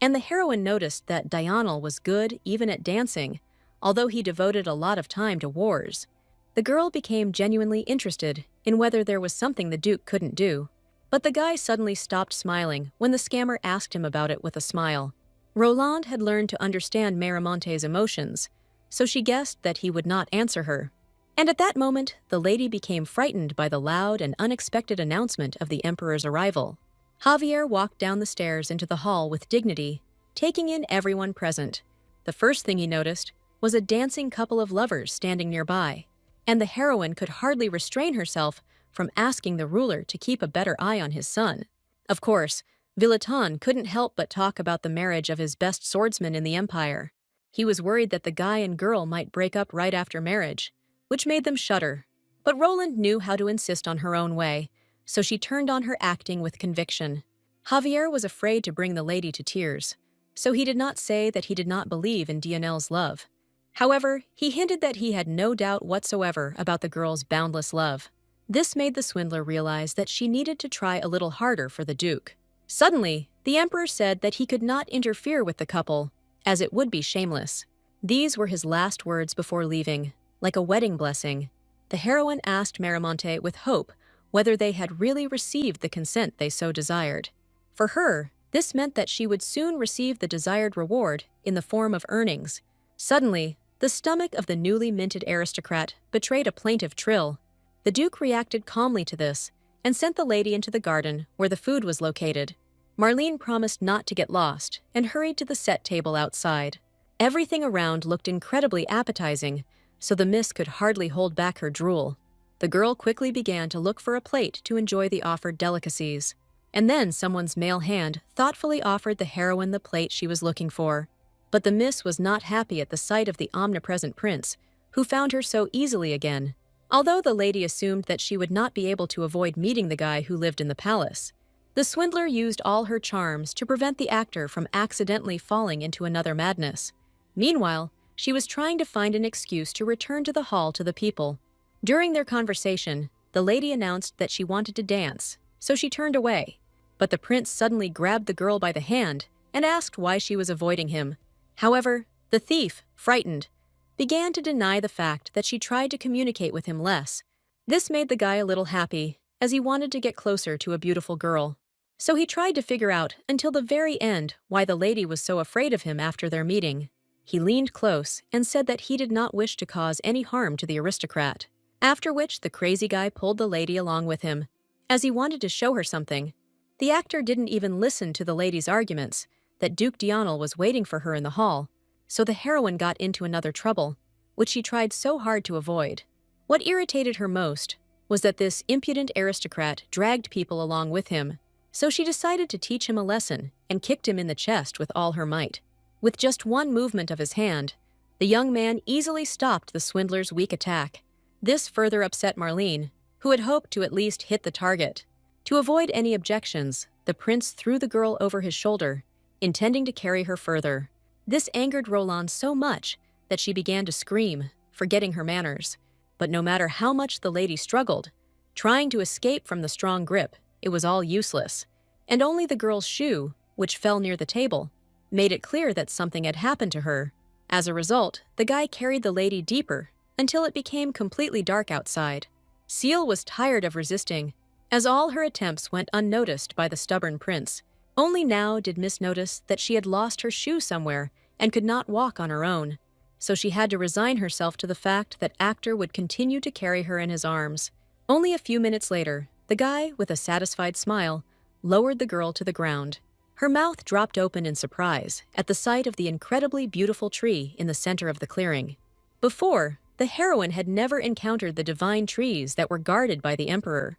And the heroine noticed that Dionel was good even at dancing, although he devoted a lot of time to wars. The girl became genuinely interested in whether there was something the Duke couldn't do. But the guy suddenly stopped smiling when the scammer asked him about it with a smile. Roland had learned to understand Miramonte's emotions, so she guessed that he would not answer her. And at that moment, the lady became frightened by the loud and unexpected announcement of the Emperor's arrival. Javier walked down the stairs into the hall with dignity, taking in everyone present. The first thing he noticed was a dancing couple of lovers standing nearby, and the heroine could hardly restrain herself from asking the ruler to keep a better eye on his son. Of course, Villeton couldn't help but talk about the marriage of his best swordsman in the empire. He was worried that the guy and girl might break up right after marriage, which made them shudder. But Roland knew how to insist on her own way, so she turned on her acting with conviction. Javier was afraid to bring the lady to tears, so he did not say that he did not believe in Dionel's love. However, he hinted that he had no doubt whatsoever about the girl's boundless love. This made the swindler realize that she needed to try a little harder for the Duke. Suddenly, the Emperor said that he could not interfere with the couple, as it would be shameless. These were his last words before leaving, like a wedding blessing. The heroine asked Miramonte with hope whether they had really received the consent they so desired. For her, this meant that she would soon receive the desired reward in the form of earnings. Suddenly, the stomach of the newly minted aristocrat betrayed a plaintive trill. The Duke reacted calmly to this and sent the lady into the garden where the food was located. Marlene promised not to get lost and hurried to the set table outside. Everything around looked incredibly appetizing, so the miss could hardly hold back her drool. The girl quickly began to look for a plate to enjoy the offered delicacies. And then someone's male hand thoughtfully offered the heroine the plate she was looking for. But the miss was not happy at the sight of the omnipresent prince, who found her so easily again. Although the lady assumed that she would not be able to avoid meeting the guy who lived in the palace, the swindler used all her charms to prevent the actor from accidentally falling into another madness. Meanwhile, she was trying to find an excuse to return to the hall to the people. During their conversation, the lady announced that she wanted to dance, so she turned away. But the prince suddenly grabbed the girl by the hand and asked why she was avoiding him. However, the thief, frightened, began to deny the fact that she tried to communicate with him less. This made the guy a little happy, as he wanted to get closer to a beautiful girl. So he tried to figure out until the very end why the lady was so afraid of him after their meeting. He leaned close and said that he did not wish to cause any harm to the aristocrat, after which the crazy guy pulled the lady along with him, as he wanted to show her something. The actor didn't even listen to the lady's arguments that Duke Dionel was waiting for her in the hall, so the heroine got into another trouble, which she tried so hard to avoid. What irritated her most was that this impudent aristocrat dragged people along with him, so she decided to teach him a lesson and kicked him in the chest with all her might. With just one movement of his hand, the young man easily stopped the swindler's weak attack. This further upset Marlene, who had hoped to at least hit the target. To avoid any objections, the prince threw the girl over his shoulder, intending to carry her further. This angered Roland so much that she began to scream, forgetting her manners. But no matter how much the lady struggled, trying to escape from the strong grip, it was all useless. And only the girl's shoe, which fell near the table, made it clear that something had happened to her. As a result, the guy carried the lady deeper until it became completely dark outside. Ciel was tired of resisting as all her attempts went unnoticed by the stubborn prince. Only now did Miss notice that she had lost her shoe somewhere and could not walk on her own, so she had to resign herself to the fact that Actor would continue to carry her in his arms. Only a few minutes later, the guy, with a satisfied smile, lowered the girl to the ground. Her mouth dropped open in surprise at the sight of the incredibly beautiful tree in the center of the clearing. Before, the heroine had never encountered the divine trees that were guarded by the emperor.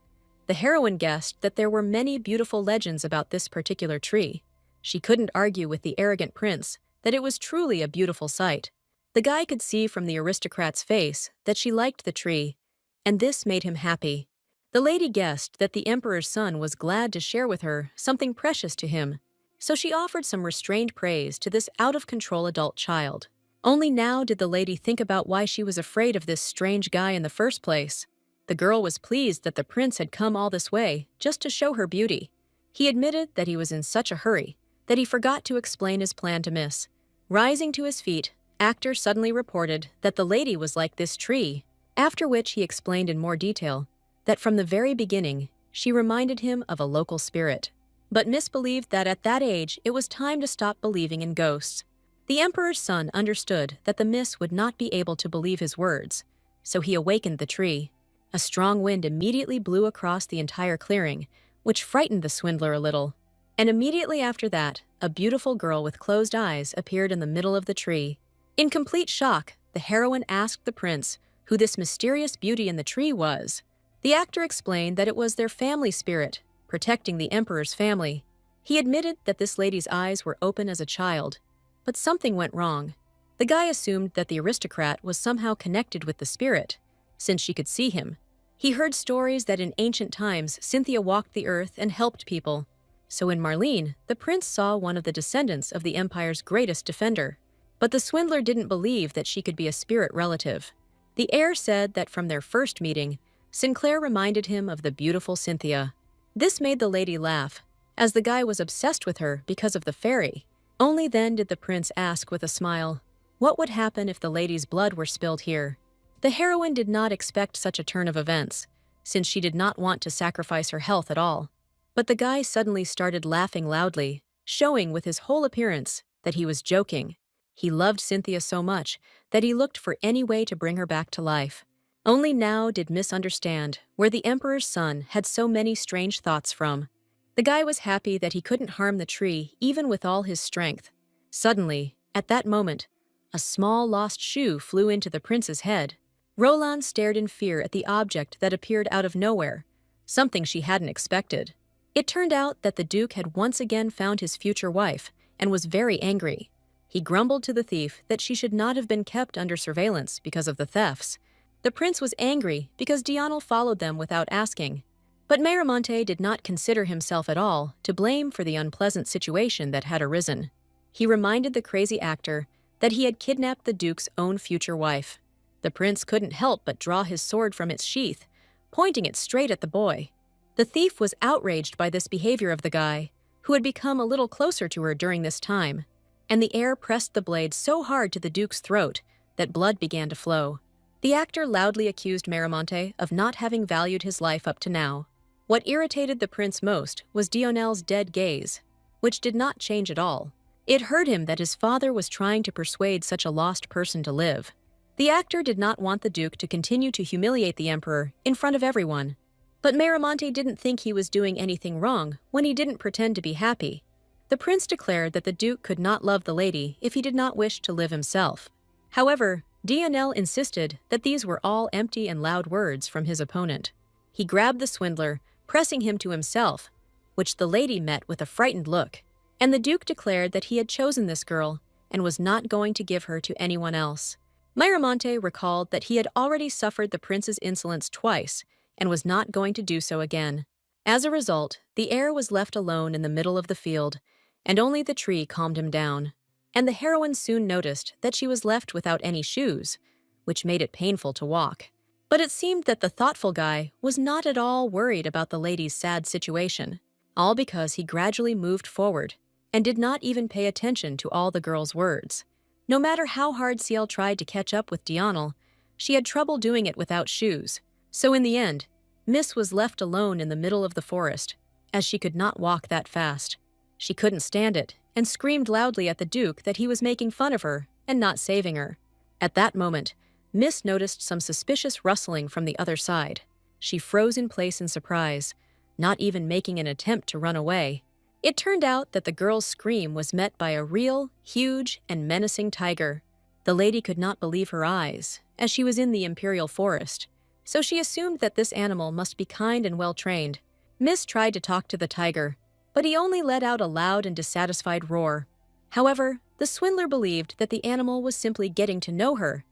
The heroine guessed that there were many beautiful legends about this particular tree. She couldn't argue with the arrogant prince that it was truly a beautiful sight. The guy could see from the aristocrat's face that she liked the tree, and this made him happy. The lady guessed that the emperor's son was glad to share with her something precious to him, so she offered some restrained praise to this out-of-control adult child. Only now did the lady think about why she was afraid of this strange guy in the first place. The girl was pleased that the prince had come all this way just to show her beauty. He admitted that he was in such a hurry that he forgot to explain his plan to Miss. Rising to his feet, Actor suddenly reported that the lady was like this tree, after which he explained in more detail that from the very beginning, she reminded him of a local spirit. But Miss believed that at that age, it was time to stop believing in ghosts. The emperor's son understood that the Miss would not be able to believe his words, so he awakened the tree. A strong wind immediately blew across the entire clearing, which frightened the swindler a little. And immediately after that, a beautiful girl with closed eyes appeared in the middle of the tree. In complete shock, the heroine asked the prince who this mysterious beauty in the tree was. The actor explained that it was their family spirit, protecting the emperor's family. He admitted that this lady's eyes were open as a child, but something went wrong. The guy assumed that the aristocrat was somehow connected with the spirit, since she could see him. He heard stories that in ancient times Cynthia walked the earth and helped people. So in Marlene, the prince saw one of the descendants of the empire's greatest defender. But the swindler didn't believe that she could be a spirit relative. The heir said that from their first meeting, Sinclair reminded him of the beautiful Cynthia. This made the lady laugh, as the guy was obsessed with her because of the fairy. Only then did the prince ask with a smile, what would happen if the lady's blood were spilled here? The heroine did not expect such a turn of events, since she did not want to sacrifice her health at all. But the guy suddenly started laughing loudly, showing with his whole appearance that he was joking. He loved Cynthia so much that he looked for any way to bring her back to life. Only now did Miss understand where the emperor's son had so many strange thoughts from. The guy was happy that he couldn't harm the tree even with all his strength. Suddenly, at that moment, a small lost shoe flew into the prince's head. Roland stared in fear at the object that appeared out of nowhere, something she hadn't expected. It turned out that the Duke had once again found his future wife and was very angry. He grumbled to the thief that she should not have been kept under surveillance because of the thefts. The prince was angry because Dionel followed them without asking. But Miramonte did not consider himself at all to blame for the unpleasant situation that had arisen. He reminded the crazy actor that he had kidnapped the Duke's own future wife. The prince couldn't help but draw his sword from its sheath, pointing it straight at the boy. The thief was outraged by this behavior of the guy, who had become a little closer to her during this time, and the heir pressed the blade so hard to the Duke's throat that blood began to flow. The actor loudly accused Miramonte of not having valued his life up to now. What irritated the prince most was Dionel's dead gaze, which did not change at all. It hurt him that his father was trying to persuade such a lost person to live. The actor did not want the Duke to continue to humiliate the emperor in front of everyone. But Miramonte didn't think he was doing anything wrong when he didn't pretend to be happy. The prince declared that the Duke could not love the lady if he did not wish to live himself. However, Dionel insisted that these were all empty and loud words from his opponent. He grabbed the swindler, pressing him to himself, which the lady met with a frightened look, and the Duke declared that he had chosen this girl and was not going to give her to anyone else. Miramonte recalled that he had already suffered the prince's insolence twice and was not going to do so again. As a result, the heir was left alone in the middle of the field, and only the tree calmed him down. And the heroine soon noticed that she was left without any shoes, which made it painful to walk. But it seemed that the thoughtful guy was not at all worried about the lady's sad situation, all because he gradually moved forward and did not even pay attention to all the girl's words. No matter how hard Ciel tried to catch up with Dionel, she had trouble doing it without shoes. So in the end, Miss was left alone in the middle of the forest, as she could not walk that fast. She couldn't stand it and screamed loudly at the Duke that he was making fun of her and not saving her. At that moment, Miss noticed some suspicious rustling from the other side. She froze in place in surprise, not even making an attempt to run away. It turned out that the girl's scream was met by a real, huge, and menacing tiger. The lady could not believe her eyes, as she was in the imperial forest, so she assumed that this animal must be kind and well-trained. Miss tried to talk to the tiger, but he only let out a loud and dissatisfied roar. However, the swindler believed that the animal was simply getting to know her,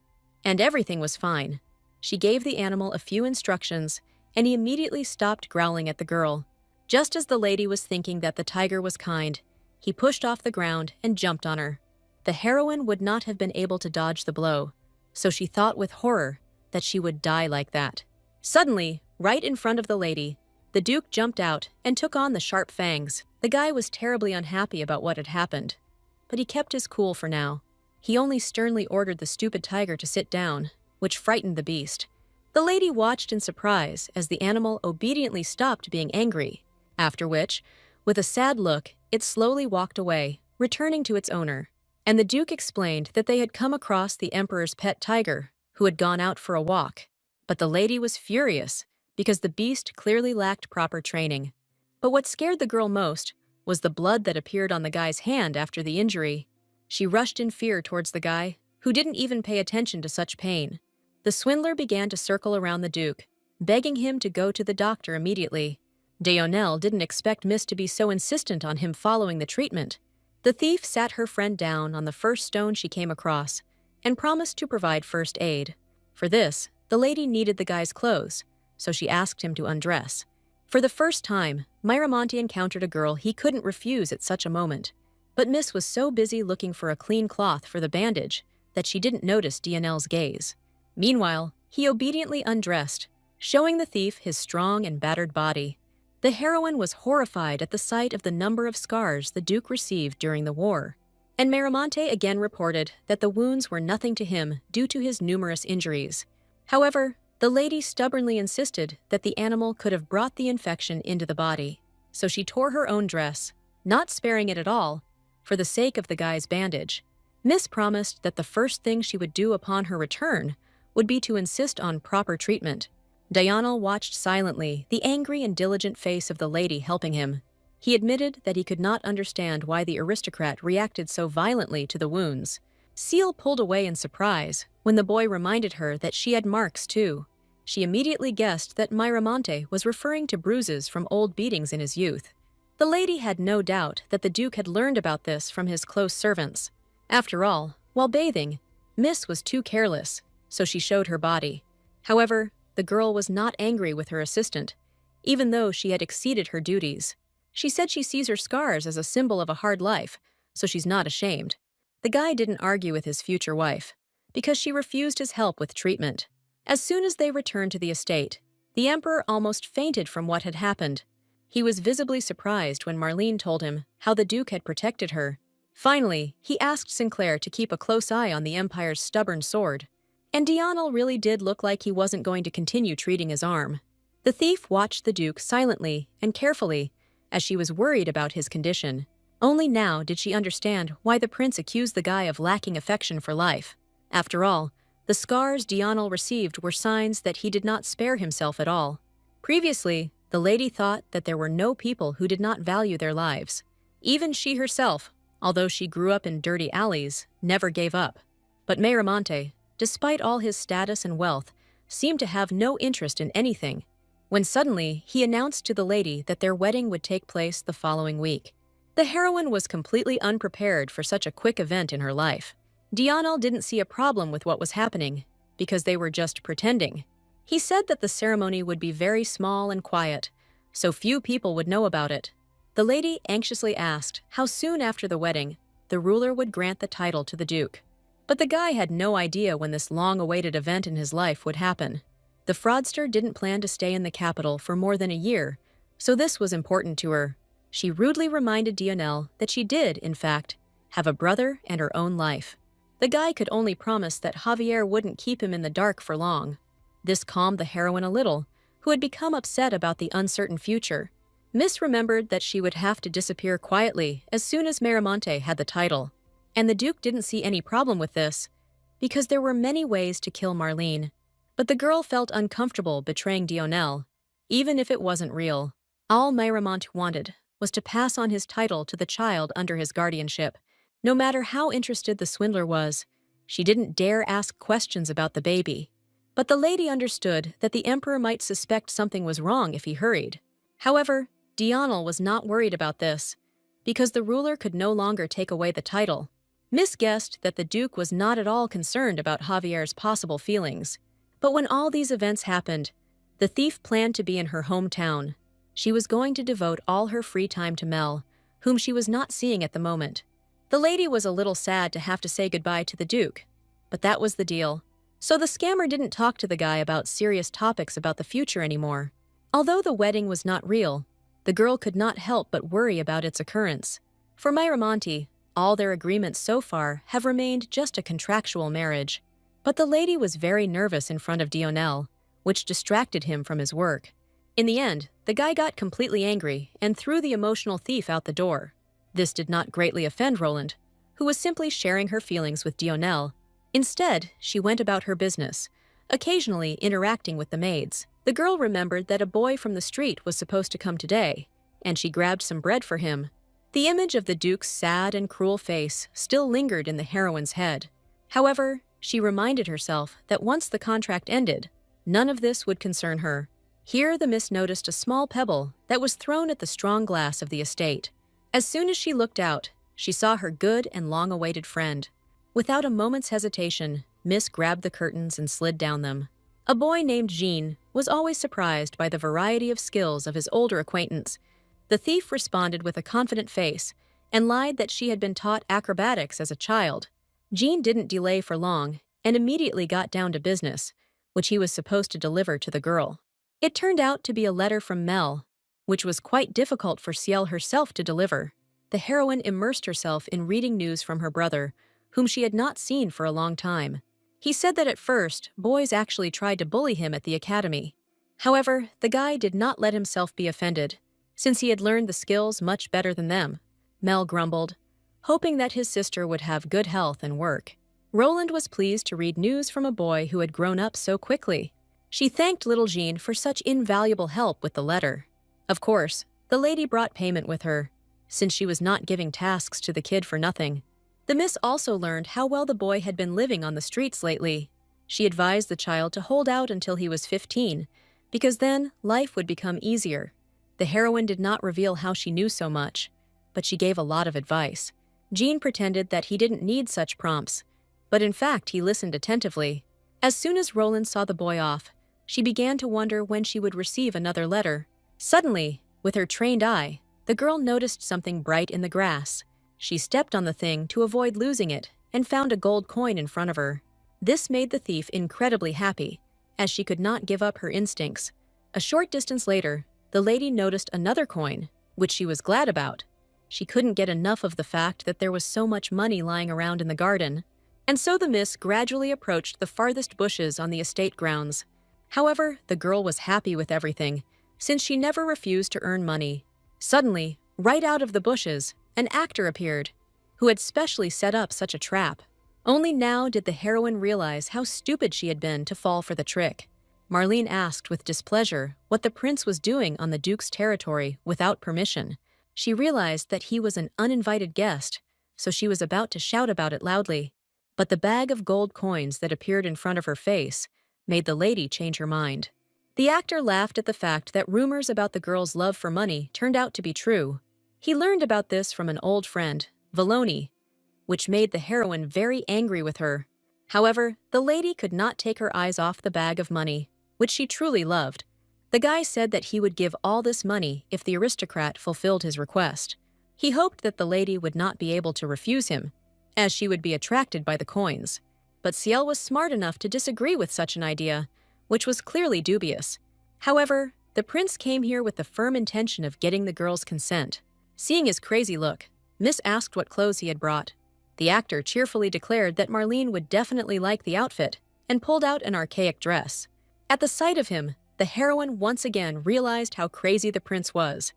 and everything was fine. She gave the animal a few instructions, and he immediately stopped growling at the girl. Just as the lady was thinking that the tiger was kind, he pushed off the ground and jumped on her. The heroine would not have been able to dodge the blow, so she thought with horror that she would die like that. Suddenly, right in front of the lady, the Duke jumped out and took on the sharp fangs. The guy was terribly unhappy about what had happened, but he kept his cool for now. He only sternly ordered the stupid tiger to sit down, which frightened the beast. The lady watched in surprise as the animal obediently stopped being angry, after which, with a sad look, it slowly walked away, returning to its owner. And the Duke explained that they had come across the Emperor's pet tiger, who had gone out for a walk. But the lady was furious, because the beast clearly lacked proper training. But what scared the girl most was the blood that appeared on the guy's hand after the injury. She rushed in fear towards the guy, who didn't even pay attention to such pain. The swindler began to circle around the Duke, begging him to go to the doctor immediately. Dionel didn't expect Miss to be so insistent on him following the treatment. The thief sat her friend down on the first stone she came across and promised to provide first aid. For this, the lady needed the guy's clothes, so she asked him to undress. For the first time, Miramonte encountered a girl he couldn't refuse at such a moment. But Miss was so busy looking for a clean cloth for the bandage that she didn't notice Dionel's gaze. Meanwhile, he obediently undressed, showing the thief his strong and battered body. The heroine was horrified at the sight of the number of scars the Duke received during the war, and Miramonte again reported that the wounds were nothing to him due to his numerous injuries. However, the lady stubbornly insisted that the animal could have brought the infection into the body, so she tore her own dress, not sparing it at all, for the sake of the guy's bandage. Miss promised that the first thing she would do upon her return would be to insist on proper treatment. Dionel watched silently the angry and diligent face of the lady helping him. He admitted that he could not understand why the aristocrat reacted so violently to the wounds. Seal pulled away in surprise when the boy reminded her that she had marks too. She immediately guessed that Miramonte was referring to bruises from old beatings in his youth. The lady had no doubt that the Duke had learned about this from his close servants. After all, while bathing, Miss was too careless, so she showed her body. However, the girl was not angry with her assistant, even though she had exceeded her duties. She said she sees her scars as a symbol of a hard life, so she's not ashamed. The guy didn't argue with his future wife, because she refused his help with treatment. As soon as they returned to the estate, the Emperor almost fainted from what had happened. He was visibly surprised when Marlene told him how the Duke had protected her. Finally, he asked Sinclair to keep a close eye on the Empire's stubborn sword. And Dionel really did look like he wasn't going to continue treating his arm. The thief watched the Duke silently and carefully, as she was worried about his condition. Only now did she understand why the prince accused the guy of lacking affection for life. After all, the scars Dionel received were signs that he did not spare himself at all. Previously, the lady thought that there were no people who did not value their lives. Even she herself, although she grew up in dirty alleys, never gave up. But Miramonte, despite all his status and wealth, seemed to have no interest in anything, when suddenly he announced to the lady that their wedding would take place the following week. The heroine was completely unprepared for such a quick event in her life. Dionel didn't see a problem with what was happening, because they were just pretending. He said that the ceremony would be very small and quiet, so few people would know about it. The lady anxiously asked how soon after the wedding the ruler would grant the title to the Duke. But the guy had no idea when this long-awaited event in his life would happen. The fraudster didn't plan to stay in the capital for more than a year, so this was important to her. She rudely reminded Dionel that she did, in fact, have a brother and her own life. The guy could only promise that Javier wouldn't keep him in the dark for long. This calmed the heroine a little, who who had become upset about the uncertain future. Miss remembered that she would have to disappear quietly as soon as Miramonte had the title, and the Duke didn't see any problem with this, because there were many ways to kill Marlene. But the girl felt uncomfortable betraying Dionel, even if it wasn't real. All Miramonte wanted was to pass on his title to the child under his guardianship. No matter how interested the swindler was, she didn't dare ask questions about the baby. But the lady understood that the emperor might suspect something was wrong if he hurried. However, Dionel was not worried about this, because the ruler could no longer take away the title. Miss guessed that the Duke was not at all concerned about Javier's possible feelings. But when all these events happened, the thief planned to be in her hometown. She was going to devote all her free time to Mel, whom she was not seeing at the moment. The lady was a little sad to have to say goodbye to the Duke, but that was the deal. So the scammer didn't talk to the guy about serious topics about the future anymore. Although the wedding was not real, the girl could not help but worry about its occurrence. For Miramonte, all their agreements so far have remained just a contractual marriage. But the lady was very nervous in front of Dionel, which distracted him from his work. In the end, the guy got completely angry and threw the emotional thief out the door. This did not greatly offend Roland, who was simply sharing her feelings with Dionel. Instead, she went about her business, occasionally interacting with the maids. The girl remembered that a boy from the street was supposed to come today, and she grabbed some bread for him. The image of the Duke's sad and cruel face still lingered in the heroine's head. However, she reminded herself that once the contract ended, none of this would concern her. Here the miss noticed a small pebble that was thrown at the strong glass of the estate. As soon as she looked out, she saw her good and long-awaited friend. Without a moment's hesitation, Miss grabbed the curtains and slid down them. A boy named Jean was always surprised by the variety of skills of his older acquaintance. The thief responded with a confident face and lied that she had been taught acrobatics as a child. Jean didn't delay for long and immediately got down to business, which he was supposed to deliver to the girl. It turned out to be a letter from Mel, which was quite difficult for Ciel herself to deliver. The heroine immersed herself in reading news from her brother, whom she had not seen for a long time. He said that at first, boys actually tried to bully him at the academy. However, the guy did not let himself be offended, since he had learned the skills much better than them. Mel grumbled, hoping that his sister would have good health and work. Roland was pleased to read news from a boy who had grown up so quickly. She thanked little Jean for such invaluable help with the letter. Of course, the lady brought payment with her, since she was not giving tasks to the kid for nothing. The miss also learned how well the boy had been living on the streets lately. She advised the child to hold out until he was 15, because then life would become easier. The heroine did not reveal how she knew so much, but she gave a lot of advice. Jean pretended that he didn't need such prompts, but in fact he listened attentively. As soon as Roland saw the boy off, she began to wonder when she would receive another letter. Suddenly, with her trained eye, the girl noticed something bright in the grass. She stepped on the thing to avoid losing it and found a gold coin in front of her. This made the thief incredibly happy, as she could not give up her instincts. A short distance later, the lady noticed another coin, which she was glad about. She couldn't get enough of the fact that there was so much money lying around in the garden, and so the miss gradually approached the farthest bushes on the estate grounds. However, the girl was happy with everything, since she never refused to earn money. Suddenly, right out of the bushes, an actor appeared, who had specially set up such a trap. Only now did the heroine realize how stupid she had been to fall for the trick. Marlene asked with displeasure what the prince was doing on the Duke's territory without permission. She realized that he was an uninvited guest, so she was about to shout about it loudly. But the bag of gold coins that appeared in front of her face made the lady change her mind. The actor laughed at the fact that rumors about the girl's love for money turned out to be true. He learned about this from an old friend, Valoni, which made the heroine very angry with her. However, the lady could not take her eyes off the bag of money, which she truly loved. The guy said that he would give all this money if the aristocrat fulfilled his request. He hoped that the lady would not be able to refuse him, as she would be attracted by the coins. But Ciel was smart enough to disagree with such an idea, which was clearly dubious. However, the prince came here with the firm intention of getting the girl's consent. Seeing his crazy look, Miss asked what clothes he had brought. The actor cheerfully declared that Marlene would definitely like the outfit and pulled out an archaic dress. At the sight of him, the heroine once again realized how crazy the prince was.